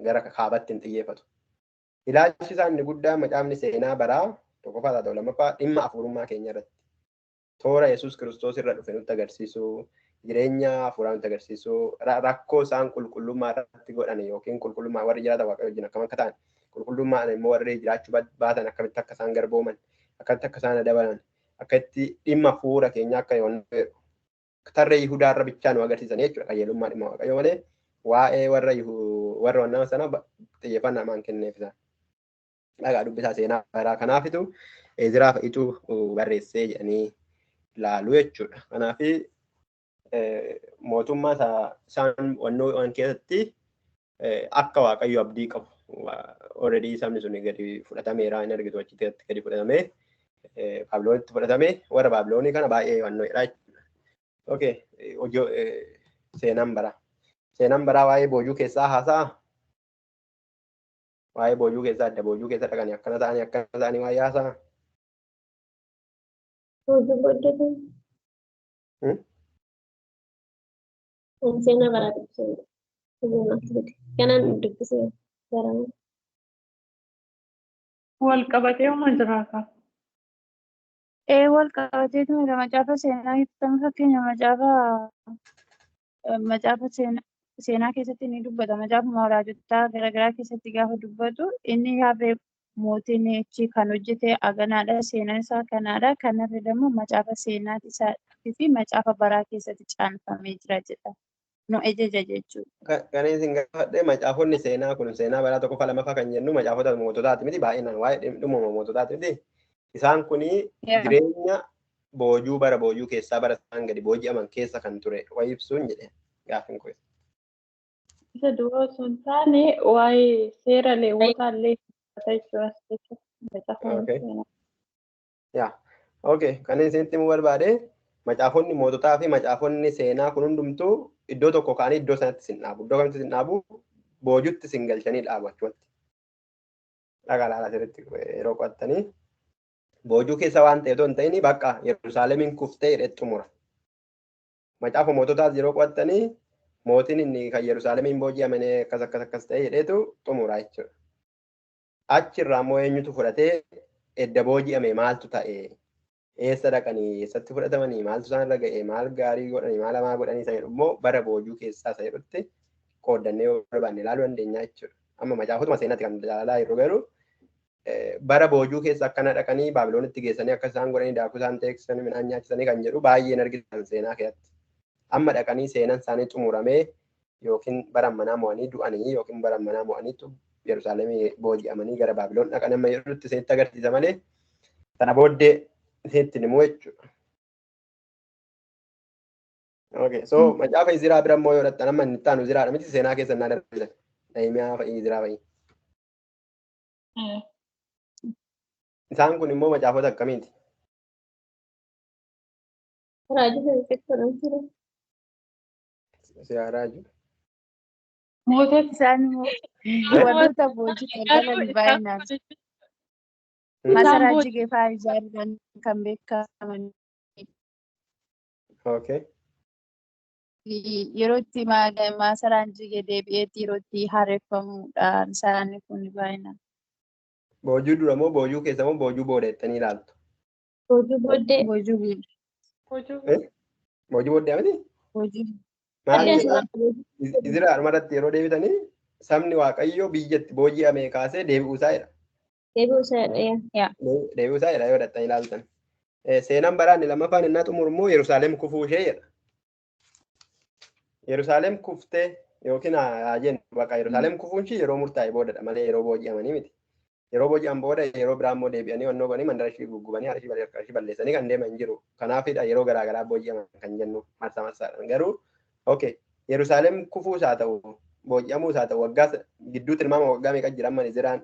gara kaabatti hin xiyyeeffatu. Ilaalchi isaa inni guddaan macaafni seenaa baraa tokkoffaa haa ta'u lammaffaa dhimma hafuurummaa keenya irratti. Toora Yesuus Kiristoos irra dhufe nutti agarsiisuu, jireenya hafuuraa nutti agarsiisuu, rakkoo isaan qulqullummaa irratti godhan yookiin qulqullummaa warri jiraatan Waaqayyo wajjin akkam akka ta'an, qulqullummaan immoo warri jiraachuu baatan akkamitti akka isaan garbooman, akkamitti akka isaan adabalan, akkamitti dhimma hafuura keenyaa akka yoonnu tarree Yihudaa irra bichaa nu agarsiisan jechuudha. Qajeelummaa dhimma Waaqayyo malee waa'ee warra wannama sana xiyyeeffannaa maan kenneef isaan. Dhagaa dubbisaa seenaa baraa kanaafitu Eziraa fa'itu barreessee jedhanii ilaalu jechuudha. Kanaaf mootummaa isaan wannoo keessatti akka Waaqayyo abdii qabu. Already sabni sun gadi fudhatameera hin argitu achitti gadi fudhatamee Baabiloonitti fudhatamee warra Baabiloonii kana baay'ee wannoodha jechuudha. Okay, seenaan baraa. Seenaan baraa waa'ee boojuu keessaa haasaa. Waa'ee boojuu keessaa adda boojuu keessa dhaqanii akkana ta'anii waa'ee haasaa. Boojuu booddee seenaa baraa dubbisee kanaan dubbisee barama. Wal qabatee uma jiraata. Wal qabateetu macaafa seenaa hiiktama fakkeenya macaafa seenaa keessatti ni dubbata. Macaafa raajotaa garaagaraa keessatti gaafa dubbatu inni yaabee mootiin achi kan hojjete aganaadha. Seenaan isaa kanaadha. Kanarra immoo macaafa seenaati isaatii fi macaafa baraa keessatti caanfamee jira jedha. Nu ejaja jechuudha. Kan isin gaafadhe macaafonni seenaa kun seenaa baraa tokkoffaa lammaffaa kan jennu macaafota moototaati miti baay'inaan waa'ee dhimma moototaati miti. Isaan kuni jireenya boojuu bara boojuu keessaa bara isaan gadi booji'aman keessa kan ture waa ibsuun jedhe gaafin kun. Isa duraa osoo hin taane waa'ee seera Lewwotaa illee Okay, kan isinitti himuu barbaade macaafonni moototaa fi macaafonni seenaa kun hundumtuu iddoo tokko ka'anii iddoo sanatti sin dhaabu. Iddoo kamitti sin dhaabu boojuutti sin galchanii dhaabu achumatti. Dhagaa laala asirratti yeroo qo'attanii boojuu keessa waan ta'e otoo hin ta'in bakka Yerusaalemiin kuftee hidhee xumura. Macaafa moototaas yeroo qo'attanii mootiin inni kan Yerusaalemiin booji'amanii akkas ta'e hidheetu xumura jechuudha. Achirraa immoo eenyutu fudhatee edda booji'ame maaltu ta'e eessa dhaqanii eessatti fudhatamanii maaltu isaan irra ga'e maal gaarii godhanii maal hamaa godhanii isa jedhu immoo bara boojuu keessaa isa jedhutti qoodannee yoo barbaanne ilaaluu dandeenya jechuudha. Amma macaafotuma seenaatti kan ilaalaa jirru garuu bara boojuu keessa akkana dhaqanii Baabiloonitti geessanii akka isaan godhanii daakuu isaan teeksisanii midhaan nyaachisanii kan jedhu baay'een argitan seenaa keessatti. Amma dhaqanii seenan isaanii xumuramee yookiin bara manaa mo'anii du'anii yookiin bara manaa mo'aniitu Yerusaalemii booji'amanii gara Baabiloon dhaqan amma jedhutti isinitti agarsiisa malee sana booddee isinitti himu jechuudha. Okay, so macaafa Iziraa bira immoo yoo dhaqxan amma inni itti aanu Iziraadha miti seenaa keessa naa darbisan. Nahimiyaa fa'i Iziraa fa'i. Isaan kun immoo macaafota akkamiiti? Raajii. Mootota isaan warroota boojii daldala baay'inaan masaraa jigee fa'aa ijaaruudhaan kan beekaman. Okay. Yeroo itti masaraan jigee deebi'eetti yeroo itti haareffamuudhaan isaanii kun baay'inaan. Boojuu dura moo boojuu keessa moo boojuu booda jettanii ilaaltu? Boojuu booddee. Boojuu booddee. Boojuu booddee miti? Boojuu. Iziraadhuma irratti yeroo deebitanii sabni Waaqayyoo biyyatti booji'amee kaasee deebi'uusaa jedha. Deebi'uusaa jedha yoo dhaqxanii ilaaltan. Seenaan bara inni lammaffaan innaa xumuru immoo Yerusaalem kufuu ishee jedha. Yerusaalem kuftee yookiin haa jennu bakka Yerusaalem kufuun ishee yeroo murtaa'e boodadha malee yeroo booji'amanii miti. Yeroo booji'an booda yeroo biraa immoo deebi'anii wannoo godhanii mandara ishee guggubanii haadha ishee balleessanii kan deeman jiru. Kanaafidha yeroo garaa garaa booji'aman kan jennu marsaa marsaadhaan garuu okay Yerusaalem kufuus haa ta'u booji'amuus haa ta'u waggaa gidduu tilmaama waggaa meeqa jira amma Iziraan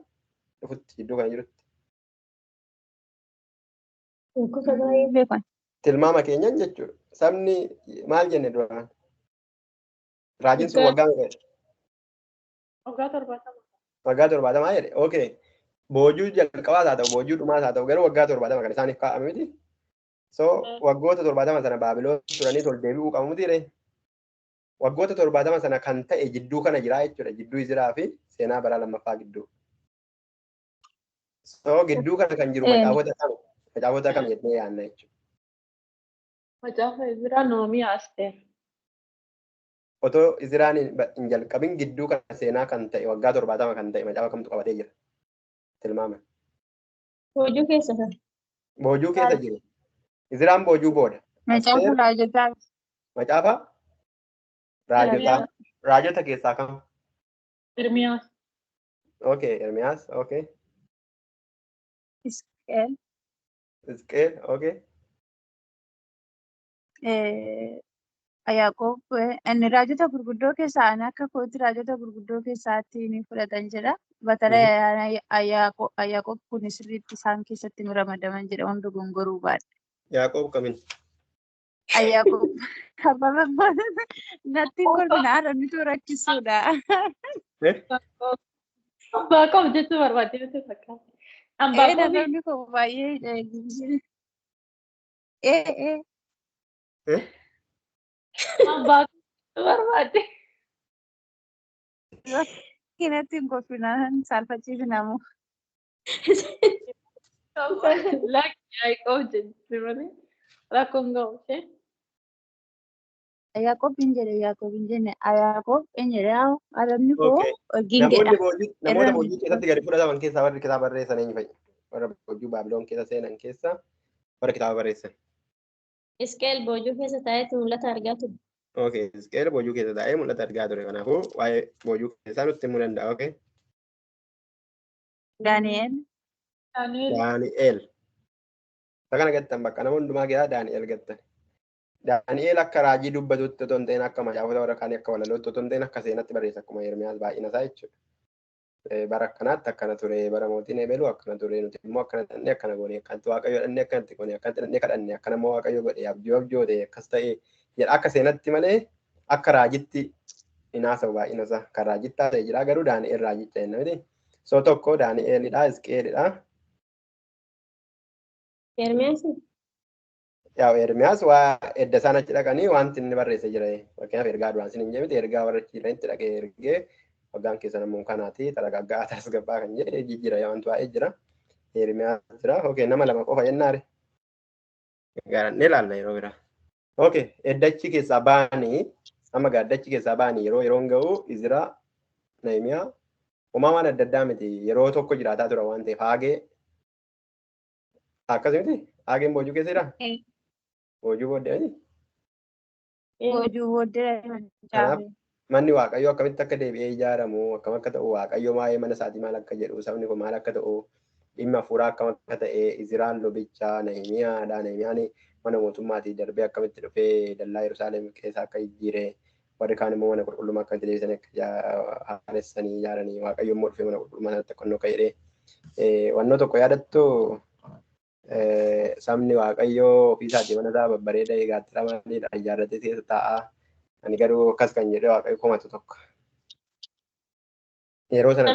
dhufutti gidduu kana jirutti. Tilmaama keenyan jechuudha. Sabni maal jenne duraan? Raajiin sun waggaa meeqa? Waggaa 70. Waggaa 70 jedhe. Okay. Boojuu jalqabaas haa ta'u boojuu dhumaas haa ta'u garuu waggaa 70 kan isaaniif kaa'ame miti. So waggoota 70 sana Baabiloon turanii ol deebi'uu qabu miti ree. Waggoota 70 sana kan ta'e jidduu kana jira jechuudha. Jidduu Iziraa fi seenaa bara lammaffaa gidduu. So gidduu kana kan jiru macaafota kam jennee yaadna jechuudha. Macaafa Iziraa Noomi Aasteer. Otoo Iziraan hin jalqabin gidduu kana seenaa kan ta'e waggaa 70 kan ta'e macaafa kamtu qabatee jira? Tilmaama. Boojuu keessa. Boojuu keessa jiru. Iziraan boojuu booda. Macaafa raajotaa. Macaafa? Raajota keessaa kam? Ermiyaas. Okay, Ermiyaas. Okay. Isqeel. Isqeel. Okay. Yaaqoob inni raajota gurguddoo keessaa ani akka kootti raajota gurguddoo keessaatti ni fudhatan jedha. Batala Yaaqoob kun sirriitti isaan keessatti nu ramadaman jedha wanta gongoruu baadhe. Yaaqoob kamin? Yaaqoob kababa natti kolfinaa nitu rakkisuudha. Baaqoob jechuu barbaadde fakkaata. Namni koo baay'ee Baaqoob barbaadde. Kinatti hin kolfinaan saalfachiifnamu. Yaaqoob jechuu malee rakkoon ga'u ishee. Yaaqoob hin jedhe Yaaqoob hin jenne Yaaqoob hin jedhe arabni koo Namoonni boojii keessatti gadi fudhataman keessaa warri kitaaba barreessan eenyu fa'i? Warra boojuu Baabiloon keessa seenan keessaa warra kitaaba barreessan. Isqeel boojuu keessa taa'eetti mul'ata argaa ture. Okay, Isqeel boojuu keessa taa'ee mul'ata argaa ture. Kanaafuu waa'ee boojuu keessaa nutti himuu danda'a. Okay. Daani'eel. Isa kana gattan bakka nama hundumaa keessaa Daani'eel gattan. Daani'eel akka raajii dubbatutti otoo hin ta'in akka macaafota warra kaanii akka walalootti otoo hin ta'in akka seenatti barreessa akkuma Ermiyaas baay'ina isaa jechuudha. Bara akkanaatti akkana ture bara mootiin eebeluu akkana ture nuti immoo akkana dhannee akkana goone akkanatti waaqayyo dhannee akkanatti goone akkanatti dhannee kadhanne akkana immoo waaqayyo godhe abjoo ta'e akkas ta'e jedha akka seenatti malee akka raajitti hin haasa'u baay'ina isaa kan raajitti haasa'e jira garuu Daani'eel raajicha jenna miti. So tokko Daani'eelidha Isqeelidha. Ermiyaas. Yaa Ermiyaas waa edda isaan achi dhaqanii wanti inni barreesse jira. Fakkeenyaaf ergaa duraan sin hin jedhamte ergaa warra achi jiranitti dhaqee ergee waggaan keessa namoonni kanaati talagaggaa tasgabbaa kan jedhe jijjiira wanti waa'ee jira. Ermiyaas jira. Okay nama lama qofa jennaare. Garannee ilaalla yeroo biraa. Okay, eddachi keessaa ba'anii amma gaaddachi keessaa ba'anii yeroon ga'u Izraa Nahimiyaa uumamaan adda addaa miti yeroo tokko jiraataa tura waan ta'eef haagee akkasumatti haageen boojuu keessa jira? Boojuu booddee miti? Boojuu booddee Kanaaf manni Waaqayyoo akkamitti akka deebi'ee ijaaramu akkam akka ta'u Waaqayyoo waa'ee mana isaatii maal akka jedhu sabni kun maal akka ta'u dhimma hafuuraa akkam akka ta'e Izraan lubichaa Nahimiyaadha. Nahimiyaan mana mootummaatii darbee akkamitti dhufee dallaa Yerusaalem keessa akka jijjiire warri kaan immoo mana qulqullummaa akkamitti deebisanii akka haaressanii ijaaranii Waaqayyo immoo dhufee mana qulqullummaa sanatti akka akka jedhee wannoo tokko yaadattu sabni Waaqayyoo ofiisaatii mana isaa babbareeda eegaattira maaliidha ijaarratee keessa taa'aa. Ani garuu akkas kan jedhee Waaqayyo komatu tokko. Yeroo sana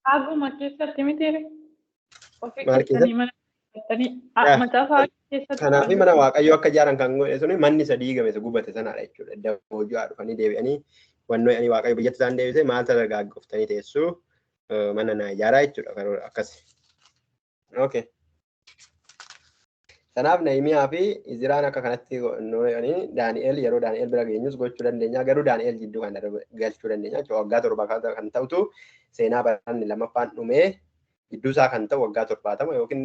Haaguma keessatti miti maal keessatti? Kanaaf mana Waaqayyoo akka ijaaran kan godhe suni manni isa diigame isa gubate sanaadha jechuudha. Edda boojuu dhufanii deebi'anii wannoo ani Waaqayyo biyyatti isaan deebise maal dargaaggooftanii teessuu mana na ijaaraa jechuudha akkasi. Okay. Kanaaf Nahimiyaa fi Izraan akka kanatti Daani'el yeroo Daani'el bira geenyus gochuu dandeenya. Garuu Daani'el jidduu kan galchuu dandeenya. Waggaa 7 kan ta'utu seenaa baranni lamaffaan dhumee gidduu isaa kan ta'u waggaa 70 yookiin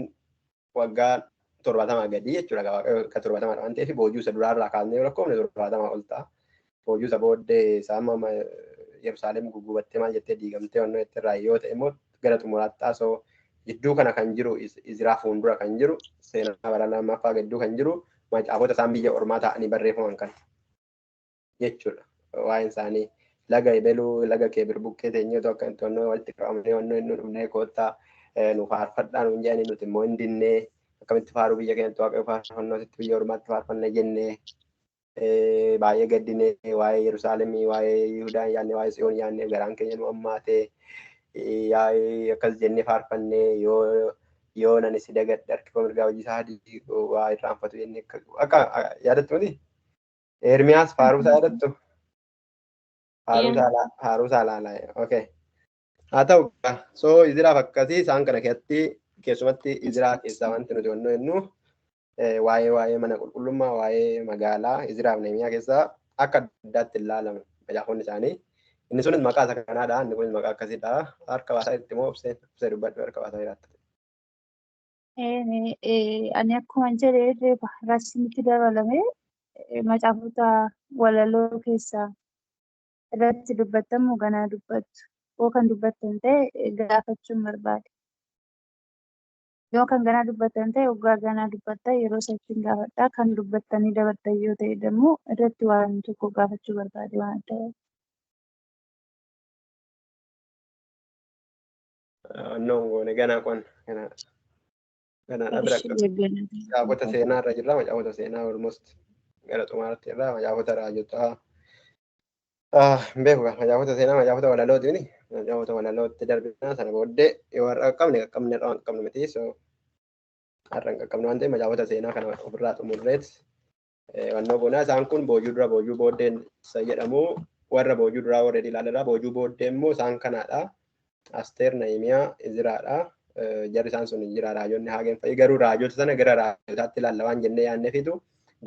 waggaa 70 gadi jechuudha. Waggaa 70 waan ta'eef boojuu isa duraarraa kaasnee rakkoofne 70 ol ta'a. Boojuu isa booddee isaa Yerusaalem gugubattee maal jettee diigamtee wannoo itti irraa yoo ta'e immoo gara xumuraatti taasoo gidduu kana kan jiru Izraa fuuldura kan jiru seenaa bara lamaffaa gidduu kan jiru macaafota isaan biyya ormaa ta'anii barreeffaman kan jechuudha. Waa'een isaanii laga ebeluu laga keebir buqqee teenyatu akka itti wannoo walitti qabamnee wannoo inni dhufnee koottaa nu faarfadhaa nuun jedhanii nuti immoo hin dinnee akkamitti faaruu biyya keenyatti waaqayyo faarfannoositti biyya ormaatti faarfanna jennee baay'ee gaddinee waa'ee Yerusaalemii waa'ee Yihudaa yaadne waa'ee Tsiyoon yaadne garaan keenya nu ammaatee yaa'ee akkas jennee faarfannee yoo nani si dagadhe harkifama mirgaa hojii isaa adii waa irraanfatu jennee akka yaadattu miti? Ermiyaas faaruusaa yaadattu? Faaruusaa laalaa. Okay. Haa ta'u so Izraaf akkasii isaan kana keessumatti Izraa keessaa wanti nuti wannoo jennu waa'ee mana qulqullummaa waa'ee magaalaa Izraaf Nahimiyaa keessaa akka addaatti ilaalamu macaafonni isaanii. Inni sunis maqaa isa kanaadha. Inni kunis maqaa akkasiidha. Harka baasaa itti immoo obsee dubbadhu harka baasaa jiraatti. Ani akkuma jedhee rasmitti dabalame macaafota walaloo keessaa irratti dubbatamu ganaa dubbattu. Yoo kan dubbattan ta'e gaafachuun barbaade. Yoo kan ganaa dubbattan ta'e waggaa ganaa dubbatta yeroo sachiin gaafadhaa kan dubbattanii dabartan yoo ta'e immoo irratti waan tokko gaafachuu barbaade waan ta'eef. Nongoone ganaa qonna ganaadha bira macaafota seenaa irra jirra macaafota seenaa almost gara xumuraatti irra macaafota raajotaa beeku macaafota seenaa macaafota walalooti miti macaafota walalootti darbinaa sana booddee yoo har'a qaqqabne irraa waan qaqqabne miti so har'a hin qaqqabne waan ta'eef macaafota seenaa kana ofirraa xumurreet wannoo goonaa isaan kun boojuu dura boojuu booddeen isa jedhamu warra boojuu duraa warra ilaalarraa boojuu booddee immoo isaan kanaadha. Asteer Nahimiyaa Izraadha. Jarri isaan sun jira raajonni haageen fa'i garuu raajota sana gara raajotaatti ilaalla waan jennee yaanneefitu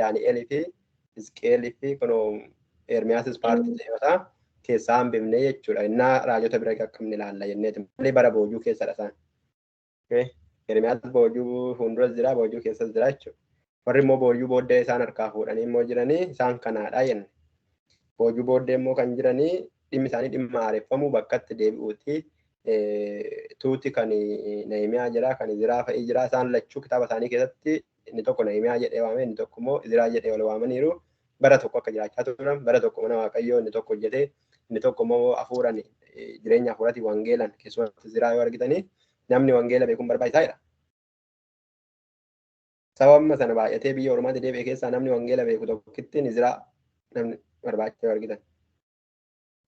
Daani'elii fi Hizqeelii fi kunoo Ermiyaasis paartii seeyotaa keessaa hambifnee jechuudha. Innaa raajota bira qaqqabne ilaalla jenneeti malee bara boojuu keessadha isaan. Ermiyaas boojuu fuulduras jira boojuu keessas jira jechuudha. Warri immoo boojuu booddee isaan harkaa fuudhanii immoo jiranii isaan kanaadha jenne. Boojuu booddee immoo kan jiranii dhimmi isaanii dhimma haareffamuu bakkatti deebi'uuti. Tuuti kan Nahimiyaa jira kan Izraa fa'ii jira isaan lachuu kitaaba isaanii keessatti inni tokko Nahimiyaa jedhee waamee inni tokko immoo Izraa jedhee wal waamaniiru bara tokko akka jiraachaa turan bara tokko mana Waaqayyoo inni tokko hojjetee inni tokko immoo hafuuran jireenya hafuuraatiin wangeelan keessumatti Izraa yoo argitanii namni wangeela beekuun barbaachisaadha. Sababuma sana baay'atee biyya ormaatti deebi'e keessaa namni wangeela beeku tokkittiin Izraa namni barbaachisaa yoo argitan.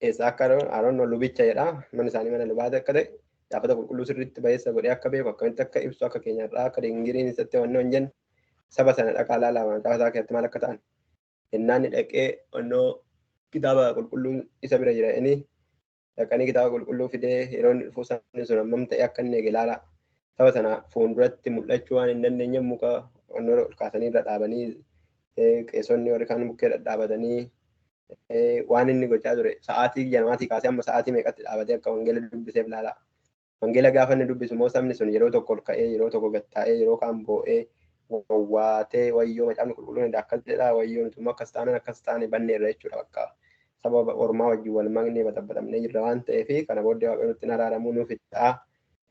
Eessa akka Aroon lubicha jedha mana isaanii mana lubaata akka ta'e gaafata qulqulluu sirriitti bayeessa godhee akka beeku akkamitti akka ibsu akka keenyarraa akka dingiriin isatti wannoo hin jenne saba sana dhaqaa ilaalaa macaafa isaa keessatti maal akka ta'an innaan dhaqee wannoo kitaaba qulqulluu isa bira jira inni dhaqanii kitaaba qulqulluu fidee yeroo inni dhufuu isaanii sun hammam ta'e akka inni eege ilaalaa Saba sana fuulduratti mul'achuu waan hin dandeenye muka ol kaasanii irra dhaabanii qeessonni warri kaan bukkee dhadhaabatanii waan inni gochaa ture sa'aatii ganamaatii kaasee amma sa'aatii meeqatti dhaabatee akka wangeela dubbiseef ilaala. Wangeela gaafa inni dubbisu immoo sabni sun yeroo tokko ol ka'ee yeroo tokko gattaa'ee yeroo kaan boo'ee wawwaatee wayyoo macaafni qulqulluun akkas jedha wayyoo nuti immoo akkas taane banneerra jechuudha bakka saba ormaa wajjin wal maknee baxabbatamnee jirra waan ta'eef kana booddee waaqayyotti araaramuu nuuf fidhaa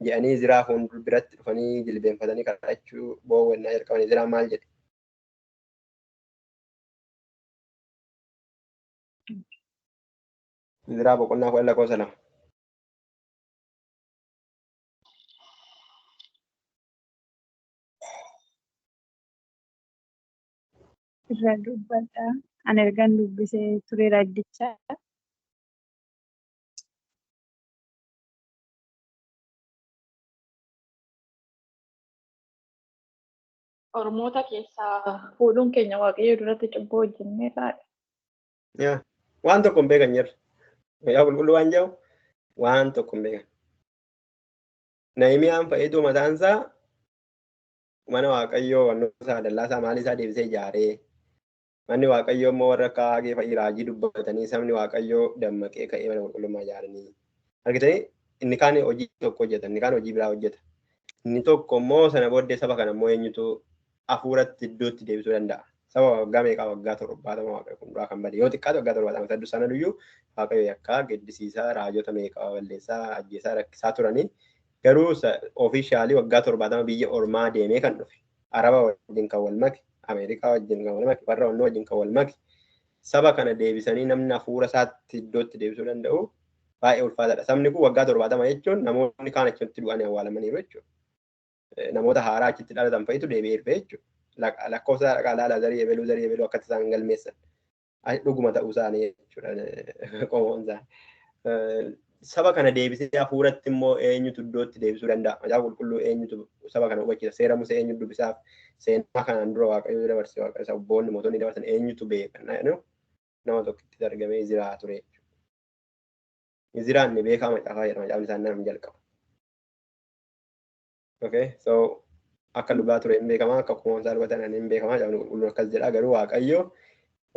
jedhanii Izraa fuuldura biratti dhufanii jilbeenfatanii kadhachuu boowwannaa jalqaban. Izraa maal jedhe? Izraa boqonnaa 12 irra dubbadha. Ani ergan dubbisee ture raddichaa. Oromoota keessaa fuudhuun keenya waaqayyo duratti cubbuu hojjenneerraadha. Waan tokko hin beekan jirra. Yaa qulqulluu waan jedhu waan tokko hin beekan. Nahimiyaan fa'iituu mataansaa mana waaqayyoo wannoota dallaasaa maaliisaa deebisee ijaaree manni waaqayyoo immoo warra akka Haagee fa'ii raajii dubbatanii sabni waaqayyoo dammaqee ka'ee mana qulqullummaa ijaaranii argitanii inni kaan hojii tokko hojjeta inni kaan hojii biraa hojjeta inni tokko immoo sana booddee saba kana immoo eenyutu hafuuratti iddootti deebisuu danda'a. Saba waggaa meeqaa waggaa 70 waaqayyo fuulduraa kan bade yoo xiqqaate waggaa 70 saddu sana duyyuu waaqayyo yakkaa geddisiisaa raajota meeqaa balleessaa ajjeesaa rakkisaa turanii garuu ofiishaalii waggaa 70 biyya ormaa deemee kan dhufe Araba wajjin kan wal make Ameerikaa wajjin kan wal make warra onnoo wajjin kan wal make saba kana deebisanii namni hafuura isaatti iddootti deebisuu danda'u baay'ee ulfaataadha. Sabni kun waggaa 70 jechuun namoonni kaan achitti du'anii awwaalamaniiru jechuudha. Namoota haaraa achitti dhalatan fa'itu deebi'ee dhufe jechuudha. Lakkoofsa dhaqaalaa zarii eebeluu akkatti isaan galmeessan dhuguma ta'uu isaanii jechuudha qomoon isaanii. Saba kana deebisee hafuuratti immoo eenyutu iddootti deebisuu danda'a. Macaafa qulqulluu eenyutu saba kana hubachiisa. Seera Musee eenyutu dubbisaaf seenaa kanaan dura waaqayyo dabarsee waaqayyo sabboonni mootonni dabarsan eenyutu beekan nama tokkitti argamee Izraa ture jechuudha. Izraan ni beekaa macaafaa jedhama. Macaafni isaan nama jalqaba. Okay, so akka dhugaa ture hin beekamaa akka kumoonsaa dhugatan hin beekamaa macaafni qulqulluun akkas jedha garuu waaqayyo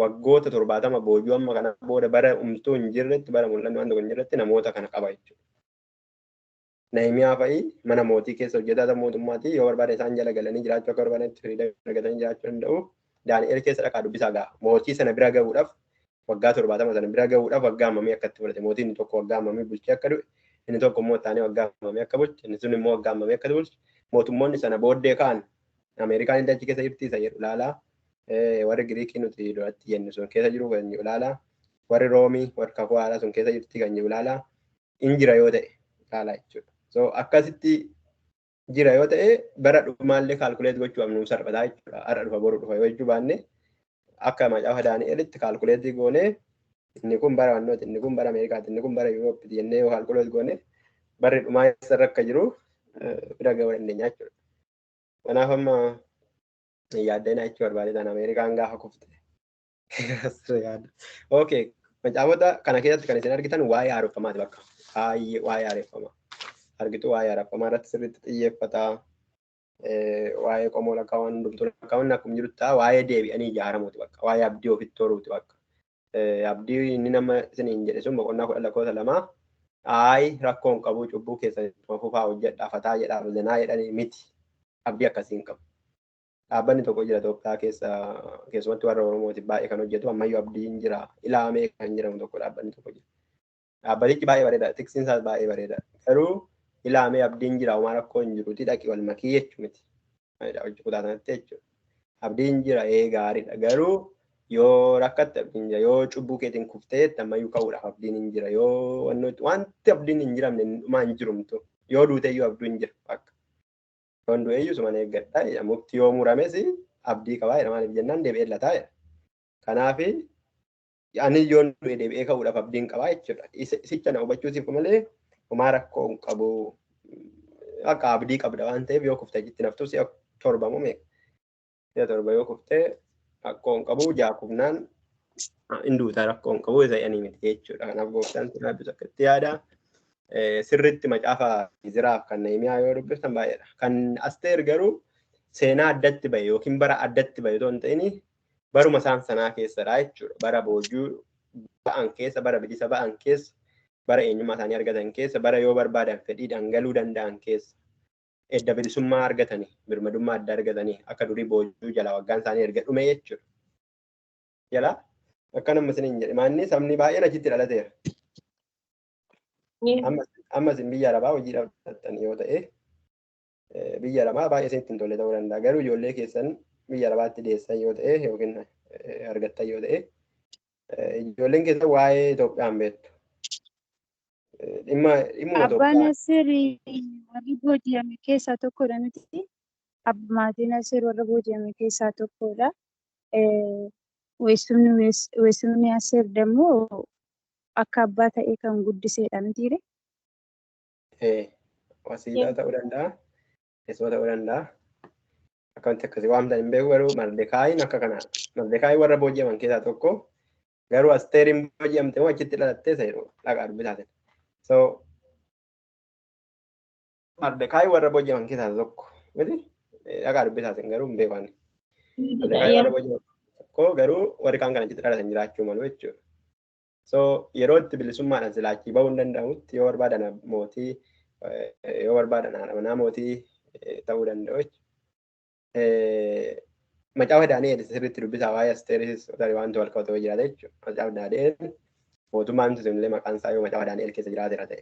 waggoota 70 boojuu amma kana booda bara umtuu hin jirretti bara mul'anni waan tokko hin jirretti namoota kana qaba jechuudha. Nahimiyaa fa'i mana mootii keessa hojjetaa mootummaati yoo barbaade isaan jala galanii jiraachuu akka barbaadetti firiidama argatanii jiraachuu danda'u. Daani'el keessa dhaqaa dubbisaa ga'a. Mootii sana bira gahuudhaaf waggaa 70 sana bira gahuudhaaf waggaa hammamii akkatti fudhate. Mootiin inni tokko waggaa hammamii bulchee akka du'e inni tokko immoo taanee waggaa hammamii akka bulche inni sun immoo waggaa hammamii akka bulche mootummoonni sana booddee kaan Ameerikaan inni achi keessa jirti isa jedhu ilaalaa. Warri Giriikii nuti duratti jennu sun keessa jiru kan jiru ilaalaa. Warri Roomii warri kakuu haaraa sun keessa jirti kan jiru ilaalaa. In jira yoo ta'e ilaalaa jechuudha. So akkasitti jira yoo ta'e bara dhumaallee kaalkuleet gochuudhaaf nuuf salphataa jechuudha. Har'a dhufa boru dhufa yoo jechuu baanne akka macaafa Daani'elitti kaalkuleetii goonee inni kun bara wannooti inni kun bara Ameerikaati inni kun bara Yuurooppiti jennee yoo kaalkuleet goone barri dhumaa eessarra akka jiru bira gahuu dandeenya jechuudha. Kanaaf amma yaaddeenaa jechuu barbaadeetaan Ameerikaan gaafa kufte. Okay, macaafota kana keessatti kan isin argitan waa'ee haareffamaati bakka. Baay'ee waa'ee haareffamaa. Argitu waa'ee haareffamaa irratti sirriitti xiyyeeffataa. Waa'ee qomoo lakkaawwan dhumtuu lakkaawwan akkuma jirutti ta'a waa'ee deebi'anii ijaaramuuti bakka. Waa'ee abdii ofitti horuuti bakka. Abdii inni nama isiniin jedhe sun boqonnaa 12 aayi rakkoon qabu cubbuu keessan fufaa hojjedhaa fataa jedhaa zinaa jedhanii miti. Abdii akkasiin qabu. Dhaabbanni tokko jira Itoophiyaa keessumatti warra Oromootiif baay'ee kan hojjetu ammayyuu abdiin jira ilaamee kan jedhamu tokko dhaabbanni tokko jira. Dhaabbatichi baay'ee bareeda tiksiin isaas baay'ee bareeda garuu ilaamee abdiin jira homaa rakkoo hin jiruuti dhaqi wal makii jechuu miti. Kutaa sanatti jechuudha. Abdiin jira gaariidha garuu yoo rakkatte abdiin jira yoo cubbuu keetiin kuftee ammayyuu ka'uudhaaf abdiin hin jira yoo wanti abdiin hin jiramne dhumaa hin jirumtu yoo duuteyyuu abduu hin jira bakka. Yoon du'eeyyuu suman eeggadhaa mukti yoo murames abdii qabaa jedha maaliif jennaan deebi'ee lataa jedha. Kanaaf ani yoon du'e deebi'ee ka'uudhaaf abdiin qabaa jechuudha. Isicha na hubachuutiif malee homaa rakkoo hin qabu akka abdii qabda waan ta'eef yoo kuftee jitti naftu si'a 7 moo meeqa? Si'a 7 yoo kuftee rakkoo hin qabu jaakufnaan hin duutaa rakkoo hin qabu isa jedhanii miti jechuudha. Kanaaf gooftaan sun abbisu akkatti yaada. sirriitti macaafa Iziraaf kan Nehemiyaa yoo dubbiftan baay'eedha. Kan Asteer garuu seenaa addatti bahe yookiin bara addatti bahe otoo hin ta'in baruma isaan sanaa keessadha jechuudha. Bara boojuu ba'an keessa, bara bilisa ba'an keessa, bara eenyummaa isaanii argatan keessa, bara yoo barbaadan fedhiidhaan galuu danda'an keessa. Edda bilisummaa argatanii, birmadummaa adda argatanii akka durii boojuu jala waggaan isaanii erga dhume jechuudha. Jala akka nama isiniin jedhe maanni sabni baay'een achitti dhalateera. Ammas biyya arabaa hojii dhaabbattan yoo ta'e biyya arabaa baay'ee isinitti hin tolle ta'uu danda'a. Garuu ijoollee keessan biyya arabaatti deessan yoo ta'e yookiin argattan yoo ta'e ijoolleen keessan waa'ee Itoophiyaan beektu. Abbaan Nasir warri booji'ame keessaa tokkodha miti. Maatiin Nasir warra booji'ame keessaa tokkodha. Weessumni Nasir dammoo akka abbaa ta'ee kan guddiseedha mitiire. Wasiilaa ta'uu danda'a. Teessoo ta'uu danda'a. Akkamitti akkasii waamtan hin beeku garuu Mardekaayiin akka kanaadha. Mardekaayiin warra booji'aman keessaa tokko garuu Asteeriin booji'amte moo achitti dhalattee seeru dhaqaa dubbisaatin. So Mardekaayiin warra booji'aman keessaa tokko miti dhaqaa dubbisaatin garuu hin beekan. Mardekaayiin warra booji'aman tokko garuu warri kaan kan achitti dhalatan jiraachuu malu jechuudha. So yeroo itti bilisummaadhaan silaachii bahuu hin danda'amutti yoo barbaadan mootii yoo barbaadan haadha manaa mootii ta'uu danda'u jechuudha. Macaafa Daani'eel sirriitti dubbisaa waa'ee Asteeris wanti wal qabatee jiraata jechuudha. Macaafa Daani'eel mootummaan illee maqaan isaa yoo macaafa Daani'eel keessa jiraateera ta'e.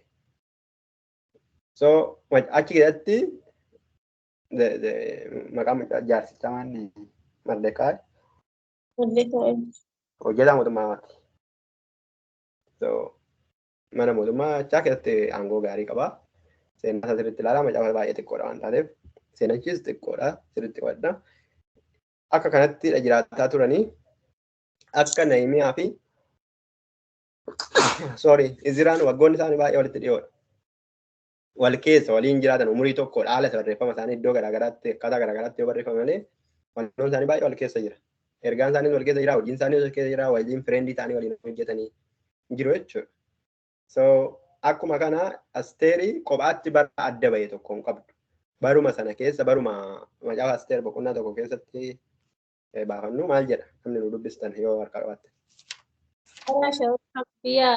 So achi keessatti maqaan jaarsichaa maanni Mardekaay hojjetaa mootummaati. So mana mootummaa achaa keessatti aangoo gaarii qaba. Seenaa isaa sirriitti ilaalaa macaafa baay'ee xiqqoodha waan taateef seenachiis xiqqoodha sirriitti qabadha. Akka kanatti jiraataa turanii akka Nehemiyaa fi Iziraan waggoonni isaanii baay'ee walitti dhiyoodha. Wal keessa waliin jiraatan umurii tokkodha. Haala barreeffama isaanii iddoo garaagaraatti akkaataa garaagaraatti yoo barreeffame malee walloon isaanii baay'ee wal keessa jira. Ergaan isaanii wal keessa jira, hojiin isaanii wal keessa jira, waliin fireendii isaanii waliin hojjetanii jiru jechuudha. So akkuma kana Asteerii kophaatti bara adda bahe tokko hin qabdu. Baruma sana keessa baruma macaafa Asteer boqonnaa tokko keessatti baafannu maal jedha namni nu dubbistan yoo harka qabatte. Biyya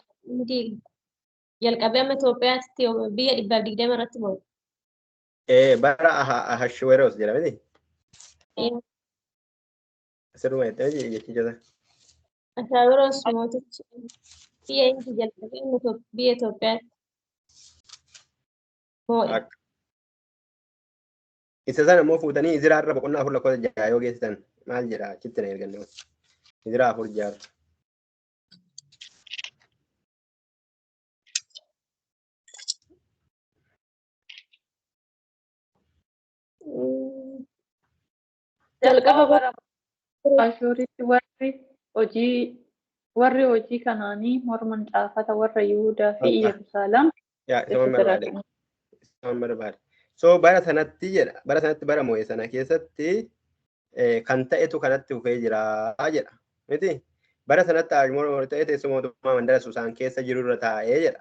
jalqabee amma Itoophiyaatti biyya 120 irratti ba'u. Bara Ahashweroos jedhameti. Asirruma jettee jechiisa. Ahashweroos mootichi biyya inni jalqabee biyya Itoophiyaatti. Isa sana immoo fuutanii Iziraa irra boqonnaa 4 lakkoofsa 6 yoo geessisan maal jedha achitti na erganne. Iziraa 4:6. Jalqaba bara Ashuuritti warri hojii kanaanii morman caafata warra Yihuudaa fi Yerusaalem. So bara sanatti jedha. Bara sanatti bara moo'ee sana keessatti kan ta'etu kanatti dhufee jira jedha. Miti bara sanatti Ashmoor ta'e teessuma mootummaa mandara Susaan keessa jiru irra taa'ee jedha.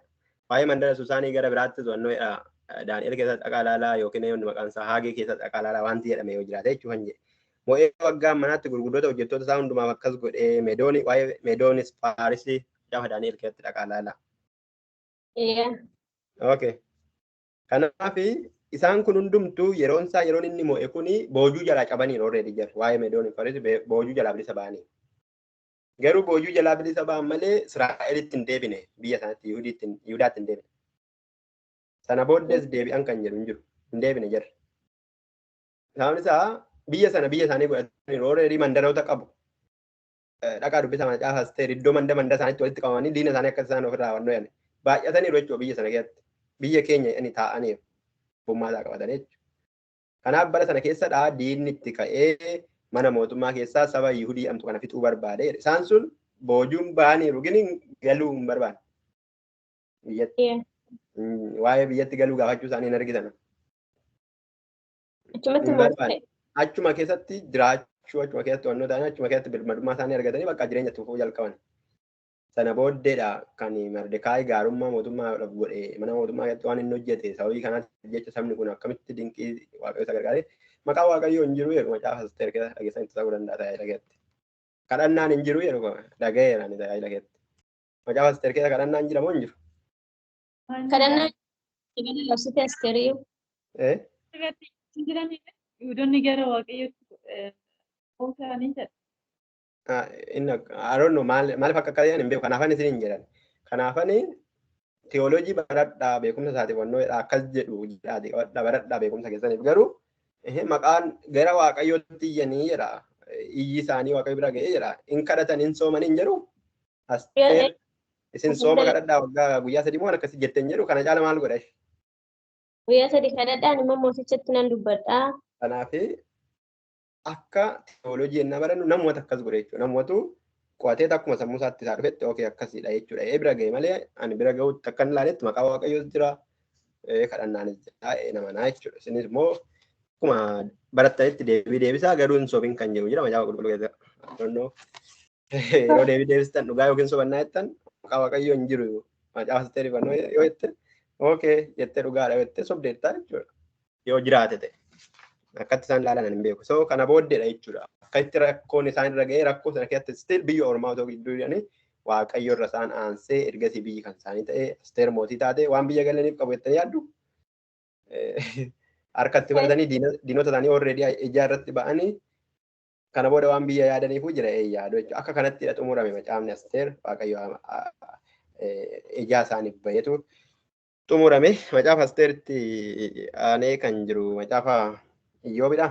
Waa'ee mandara Susaanii gara biraatti to'annoodha. Daani'el keessatti dhaqaa ilaalaa yookiin maqaan isaa Haagee keessatti dhaqaa ilaalaa wanti jedhame yoo jiraate jechuudha kan jedhe. Moo'ee waggaan manaatti gurguddoota hojjettoota isaa hundumaaf akkas godhee Meedoonii waa'ee Meedoonis Faarisii gaafa Daani'el keessatti dhaqaa ilaalaa. Okay. Kanaaf isaan kun hundumtuu yeroon isaa yeroon inni moo'e kuni boojuu jalaa qabaniin already jira. Waa'ee Meedoonii Faarisii boojuu jalaa bilisa ba'anii. Garuu boojuu jalaa bilisa ba'an malee Israa'elitti hin deebine biyya sanatti Yihudaatti hin deebine. Sana booddees deebi'an kan jedhu hin jiru. Hin deebine jira. Sababni isaa biyya sana biyya isaanii godhatanii already mandaroota qabu. Dhaqaa dubbisa macaafa Asteer iddoo manda isaaniitti walitti qabamanii diina isaanii akka isaan ofirraa hawwannoo yaane. Baay'ataniiru jechuudha biyya sana keessatti. Biyya keenya jedhanii taa'aniiru. Bummaasaa qabatanii jechuudha. Kanaaf bara sana keessadhaa diinni itti ka'ee mana mootummaa keessaa saba Yihudii amtu kana fixuu barbaade. Isaan sun boojuun ba'aniiru gini galuu hin barbaanne. Biyyatti. Waa'ee biyyatti galuu gaafachuu isaanii hin argitan. Achuma keessatti jiraachuu achuma keessatti wannoo ta'anii achuma keessatti birmadummaa isaanii argatanii bakka jireenya tuufuu jalqaban. Sana booddeedha kan Mardekaay gaarummaa mootummaa godhe mana mootummaa keessatti waan inni hojjete sababii kanaaf jecha sabni kun akkamitti dinqii waaqayyo isa gargaaree maqaa waaqayyoo hin jiru jedhu macaafa Asteer keessa dhageessan itti ta'uu danda'a tajaajila keessatti. Kadhannaan hin jiru jedhu dhagayeera ni tajaajila keessatti. Macaafa Asteer keessa kadhannaan jira moo hin jiru? Kadhannaa labsite Asteeriyyuu. Yihudoonni gara waaqayyootti hoosanii jedha. I don't know maaliif akka akkasii hin beeku kanaafan isin hin jedhan. Kanaafan teoloojii baradhaa beekumsa isaatiif wannoo akkas jedhu baradhaa beekumsa keessaniif garuu maqaan gara waaqayyootti iyyanii jedha. Iyyi isaanii waaqayyo bira ga'ee jedha. In kadhatan in sooman hin jedhu. Asteer isin sooma kadhadhaa waggaa guyyaa sadii moo akkasii jetteen jedhu kana caala maal godha? Guyyaa sadii kadhadhaan immoo mootichatti nan dubbadhaa. Kanaaf akka teoloojii ennaa barannu namoota akkas godhe jechuudha. Namoota qo'atee akkuma sammuu isaatti isaa dhufetti okee akkasiidha jechuudha. Bira ga'e malee ani bira ga'utti akka hin ilaaletti maqaa waaqayyoos jira. Kadhannaanis jira nama naa jechuudha. Isinis immoo akkuma barattanitti deebii deebisaa garuu hin sobiin kan jiru jira macaafa qulqulluu keessa. Yeroo deebii deebistan dhugaa yookiin sobannaa jettan maqaa waaqayyoo hin jiru macaafa Asteer fannoo yoo jette okee jettee dhugaadha yoo jette sobdeettaa jechuudha. Yoo jiraate ta'e. Akkatti isaan ilaalan hin beeku. So kana booddeedha jechuudha. Akka itti rakkoon isaan irra ga'ee rakkoo sana keessatti still biyya ormaa otoo gidduu jiranii waaqayyo irra isaan aansee ergasii biyyi kan isaanii ta'e Asteer mootii taate waan biyya galaniif qabu jettanii yaaddu. Harkatti fudhatanii diinota isaanii already ijaa irratti ba'anii kana booda waan biyya yaadaniifuu jira yaadu jechuudha. Akka kanatti xumurame macaafni Asteer waaqayyo ijaa isaaniif baheetu xumurame. Macaafa Asteeritti aanee kan jiru macaafa Iyyoobidha.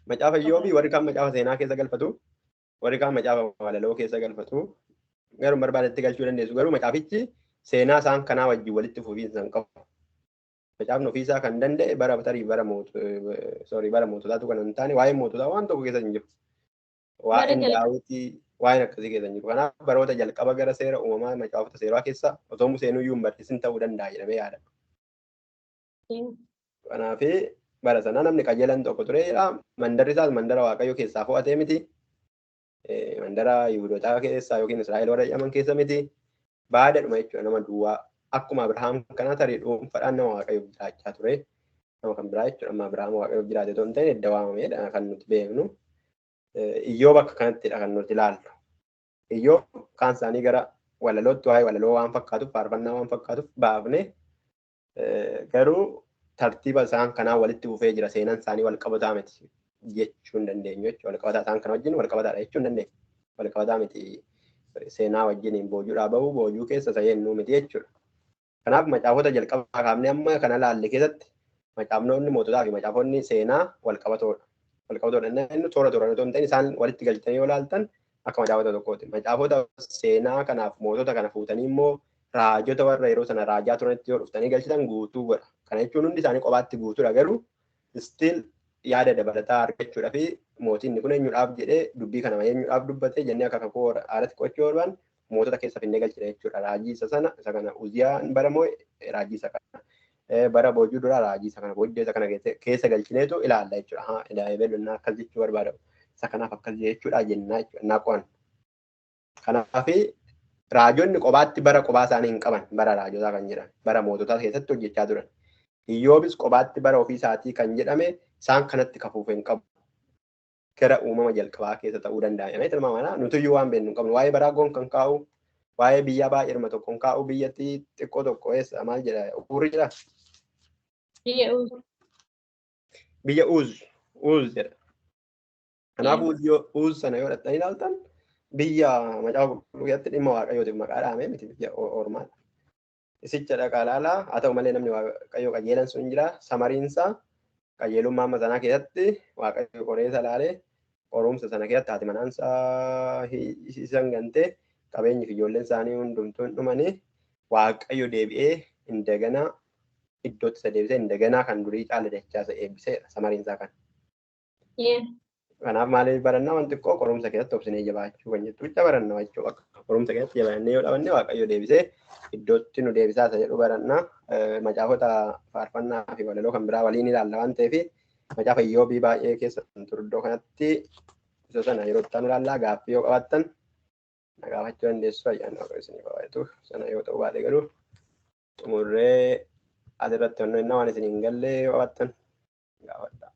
Macaafa Iyyoobii warri kaan macaafa seenaa keessa galfatu, warri kaan macaafa walaloo keessa galfatu. Garuu barbaadetti galchuu dandeessu. Garuu macaafichi seenaa isaan kanaa wajjin walitti fufiinsa hin qabu. Macaafni ofiisaa kan danda'e bara tarii bara moototaatu kan hin taane waa'ee moototaa waan tokko keessa hin jiru. Waa'een daawwitii waa'een akkasii keessa hin jiru. Kanaaf baroota jalqaba gara seera uumamaa macaafota seeraa keessa otoo Museenuu iyyuu hin barsiisin ta'uu danda'a jedhamee yaadama. Kanaaf bara sana namni qajeelan tokko tureedha. Mandarri isaas mandara waaqayyo keessaa fo'atee miti. Mandara Yihuudootaa keessaa yookiin Israa'el warra jedhaman keessa miti. Baadaadhuma jechuudha nama duwwaa. Akkuma Abrahaam kana tarii dhuunfaadhaan nama waaqayyoof jiraachaa ture. Nama kan biraa jechuudha. Amma Abrahaam waaqayyoof jiraate otoo hin ta'in edda waamameedha kan nuti beeknu. Iyyoob akka kanattidha kan nuti ilaallu. Iyyoob kaan isaanii gara walalootti waa'ee walaloo waan fakkaatuuf faarfannaa waan fakkaatuuf baafne garuu tartiiba isaan kanaa walitti fufee jira. Seenaan isaanii wal qabataa miti jechuu hin dandeenyu jechuudha. Wal qabataa isaan kana wajjin wal qabataadha jechuu hin dandeenyu. Wal qabataa miti seenaa wajjin boojuudhaa bahu boojuu keessa isa jennuu miti jechuudha. Kanaaf macaafota jalqabaa kaafnee amma kana laalle keessatti macaafnoonni moototaa fi macaafonni seenaa wal qabatoodha. Wal qabatoodha inni toora otoo hin ta'in isaan walitti galchanii yoo laaltan akka macaafota tokkooti. Macaafota seenaa kanaaf mootota kana fuutanii immoo raajota warra yeroo sana raajaa turanitti yoo dhuftanii galchitan guutuu godha. Kana jechuun hundi isaanii kophaatti guutuudha garuu still yaada dabalataa argachuudhaa fi mootiin kun eenyuudhaaf jedhee dubbii kana eenyuudhaaf dubbatee jennee akka kakuu haadhatti qo'achuu barbaan mootota keessa finnee galchina jechuudha. Raajii isa sana isa kana Uziyaan bara moo raajii isa kana bara boojuu dura raajii isa kana booddee isa kana keessa galchineetu ilaalla jechuudha. Ilaalee akkas jechuu barbaadamu. Isa kanaaf akkas jechuudha jennaa jechuudha. Naaqoon. Kanaaf raajonni kophaatti bara kophaa isaanii hin qaban bara raajotaa kan jedhan bara moototaa keessatti hojjechaa turan. Iyyoobis kophaatti bara ofii isaatii kan jedhame isaan kanatti kafuuf hin qabu. Gara uumama jalqabaa keessa ta'uu danda'a. Nama tilmaamana nuti iyyuu waan beeknu hin qabnu. Waa'ee baraagoon kan kaa'u, waa'ee biyya baay'ee hirma tokko kan kaa'u, biyyatti xiqqoo tokko eessa maal jedha? Uurri jedha. Biyya Uuz jedha. Kanaaf Uuz sana yoo dhattanii ilaaltan biyya macaafa qulqulluu keessatti dhimma waaqayyootiif maqaa dhahamee miti biyya ormaadha. Isicha dhaqaa ilaalaa haa ta'u malee namni waaqayyoo qajeelan sun jira. Samariinsaa qajeelummaa amma sanaa keessatti waaqayyo qoreessa ilaalee qorumsa sana keessatti haati manaansaa isan gantee qabeenyi fi ijoolleen isaanii hundumtuun dhumanii waaqayyo deebi'ee indaganaa iddootti isa deebisee indaganaa kan durii caala dachaa isa eebbiseedha Samariinsaa kan. Kanaaf maaliif barannaa wanti xiqqoo qorumsa keessatti obsinee jabaachuu kan jettu bicha barannaa jechuudha. Qorumsa keessatti jabaannee yoo dhabanne waaqayyo deebisee iddootti nu deebisaa isa jedhu barannaa macaafota faarfannaa fi walaloo kan biraa waliin ilaalla waan ta'eef macaafa Iyyoobii baay'ee keessa turu iddoo kanatti isa sana yeroo itti ilaallaa gaaffii yoo qabaattan gaafachuu dandeessu ayyaana waaqayyo isinii baay'atuuf sana yoo ta'u baate garuu xumurree asirratti onnoo innaa waan isin hin gallee qabattan gaafadha.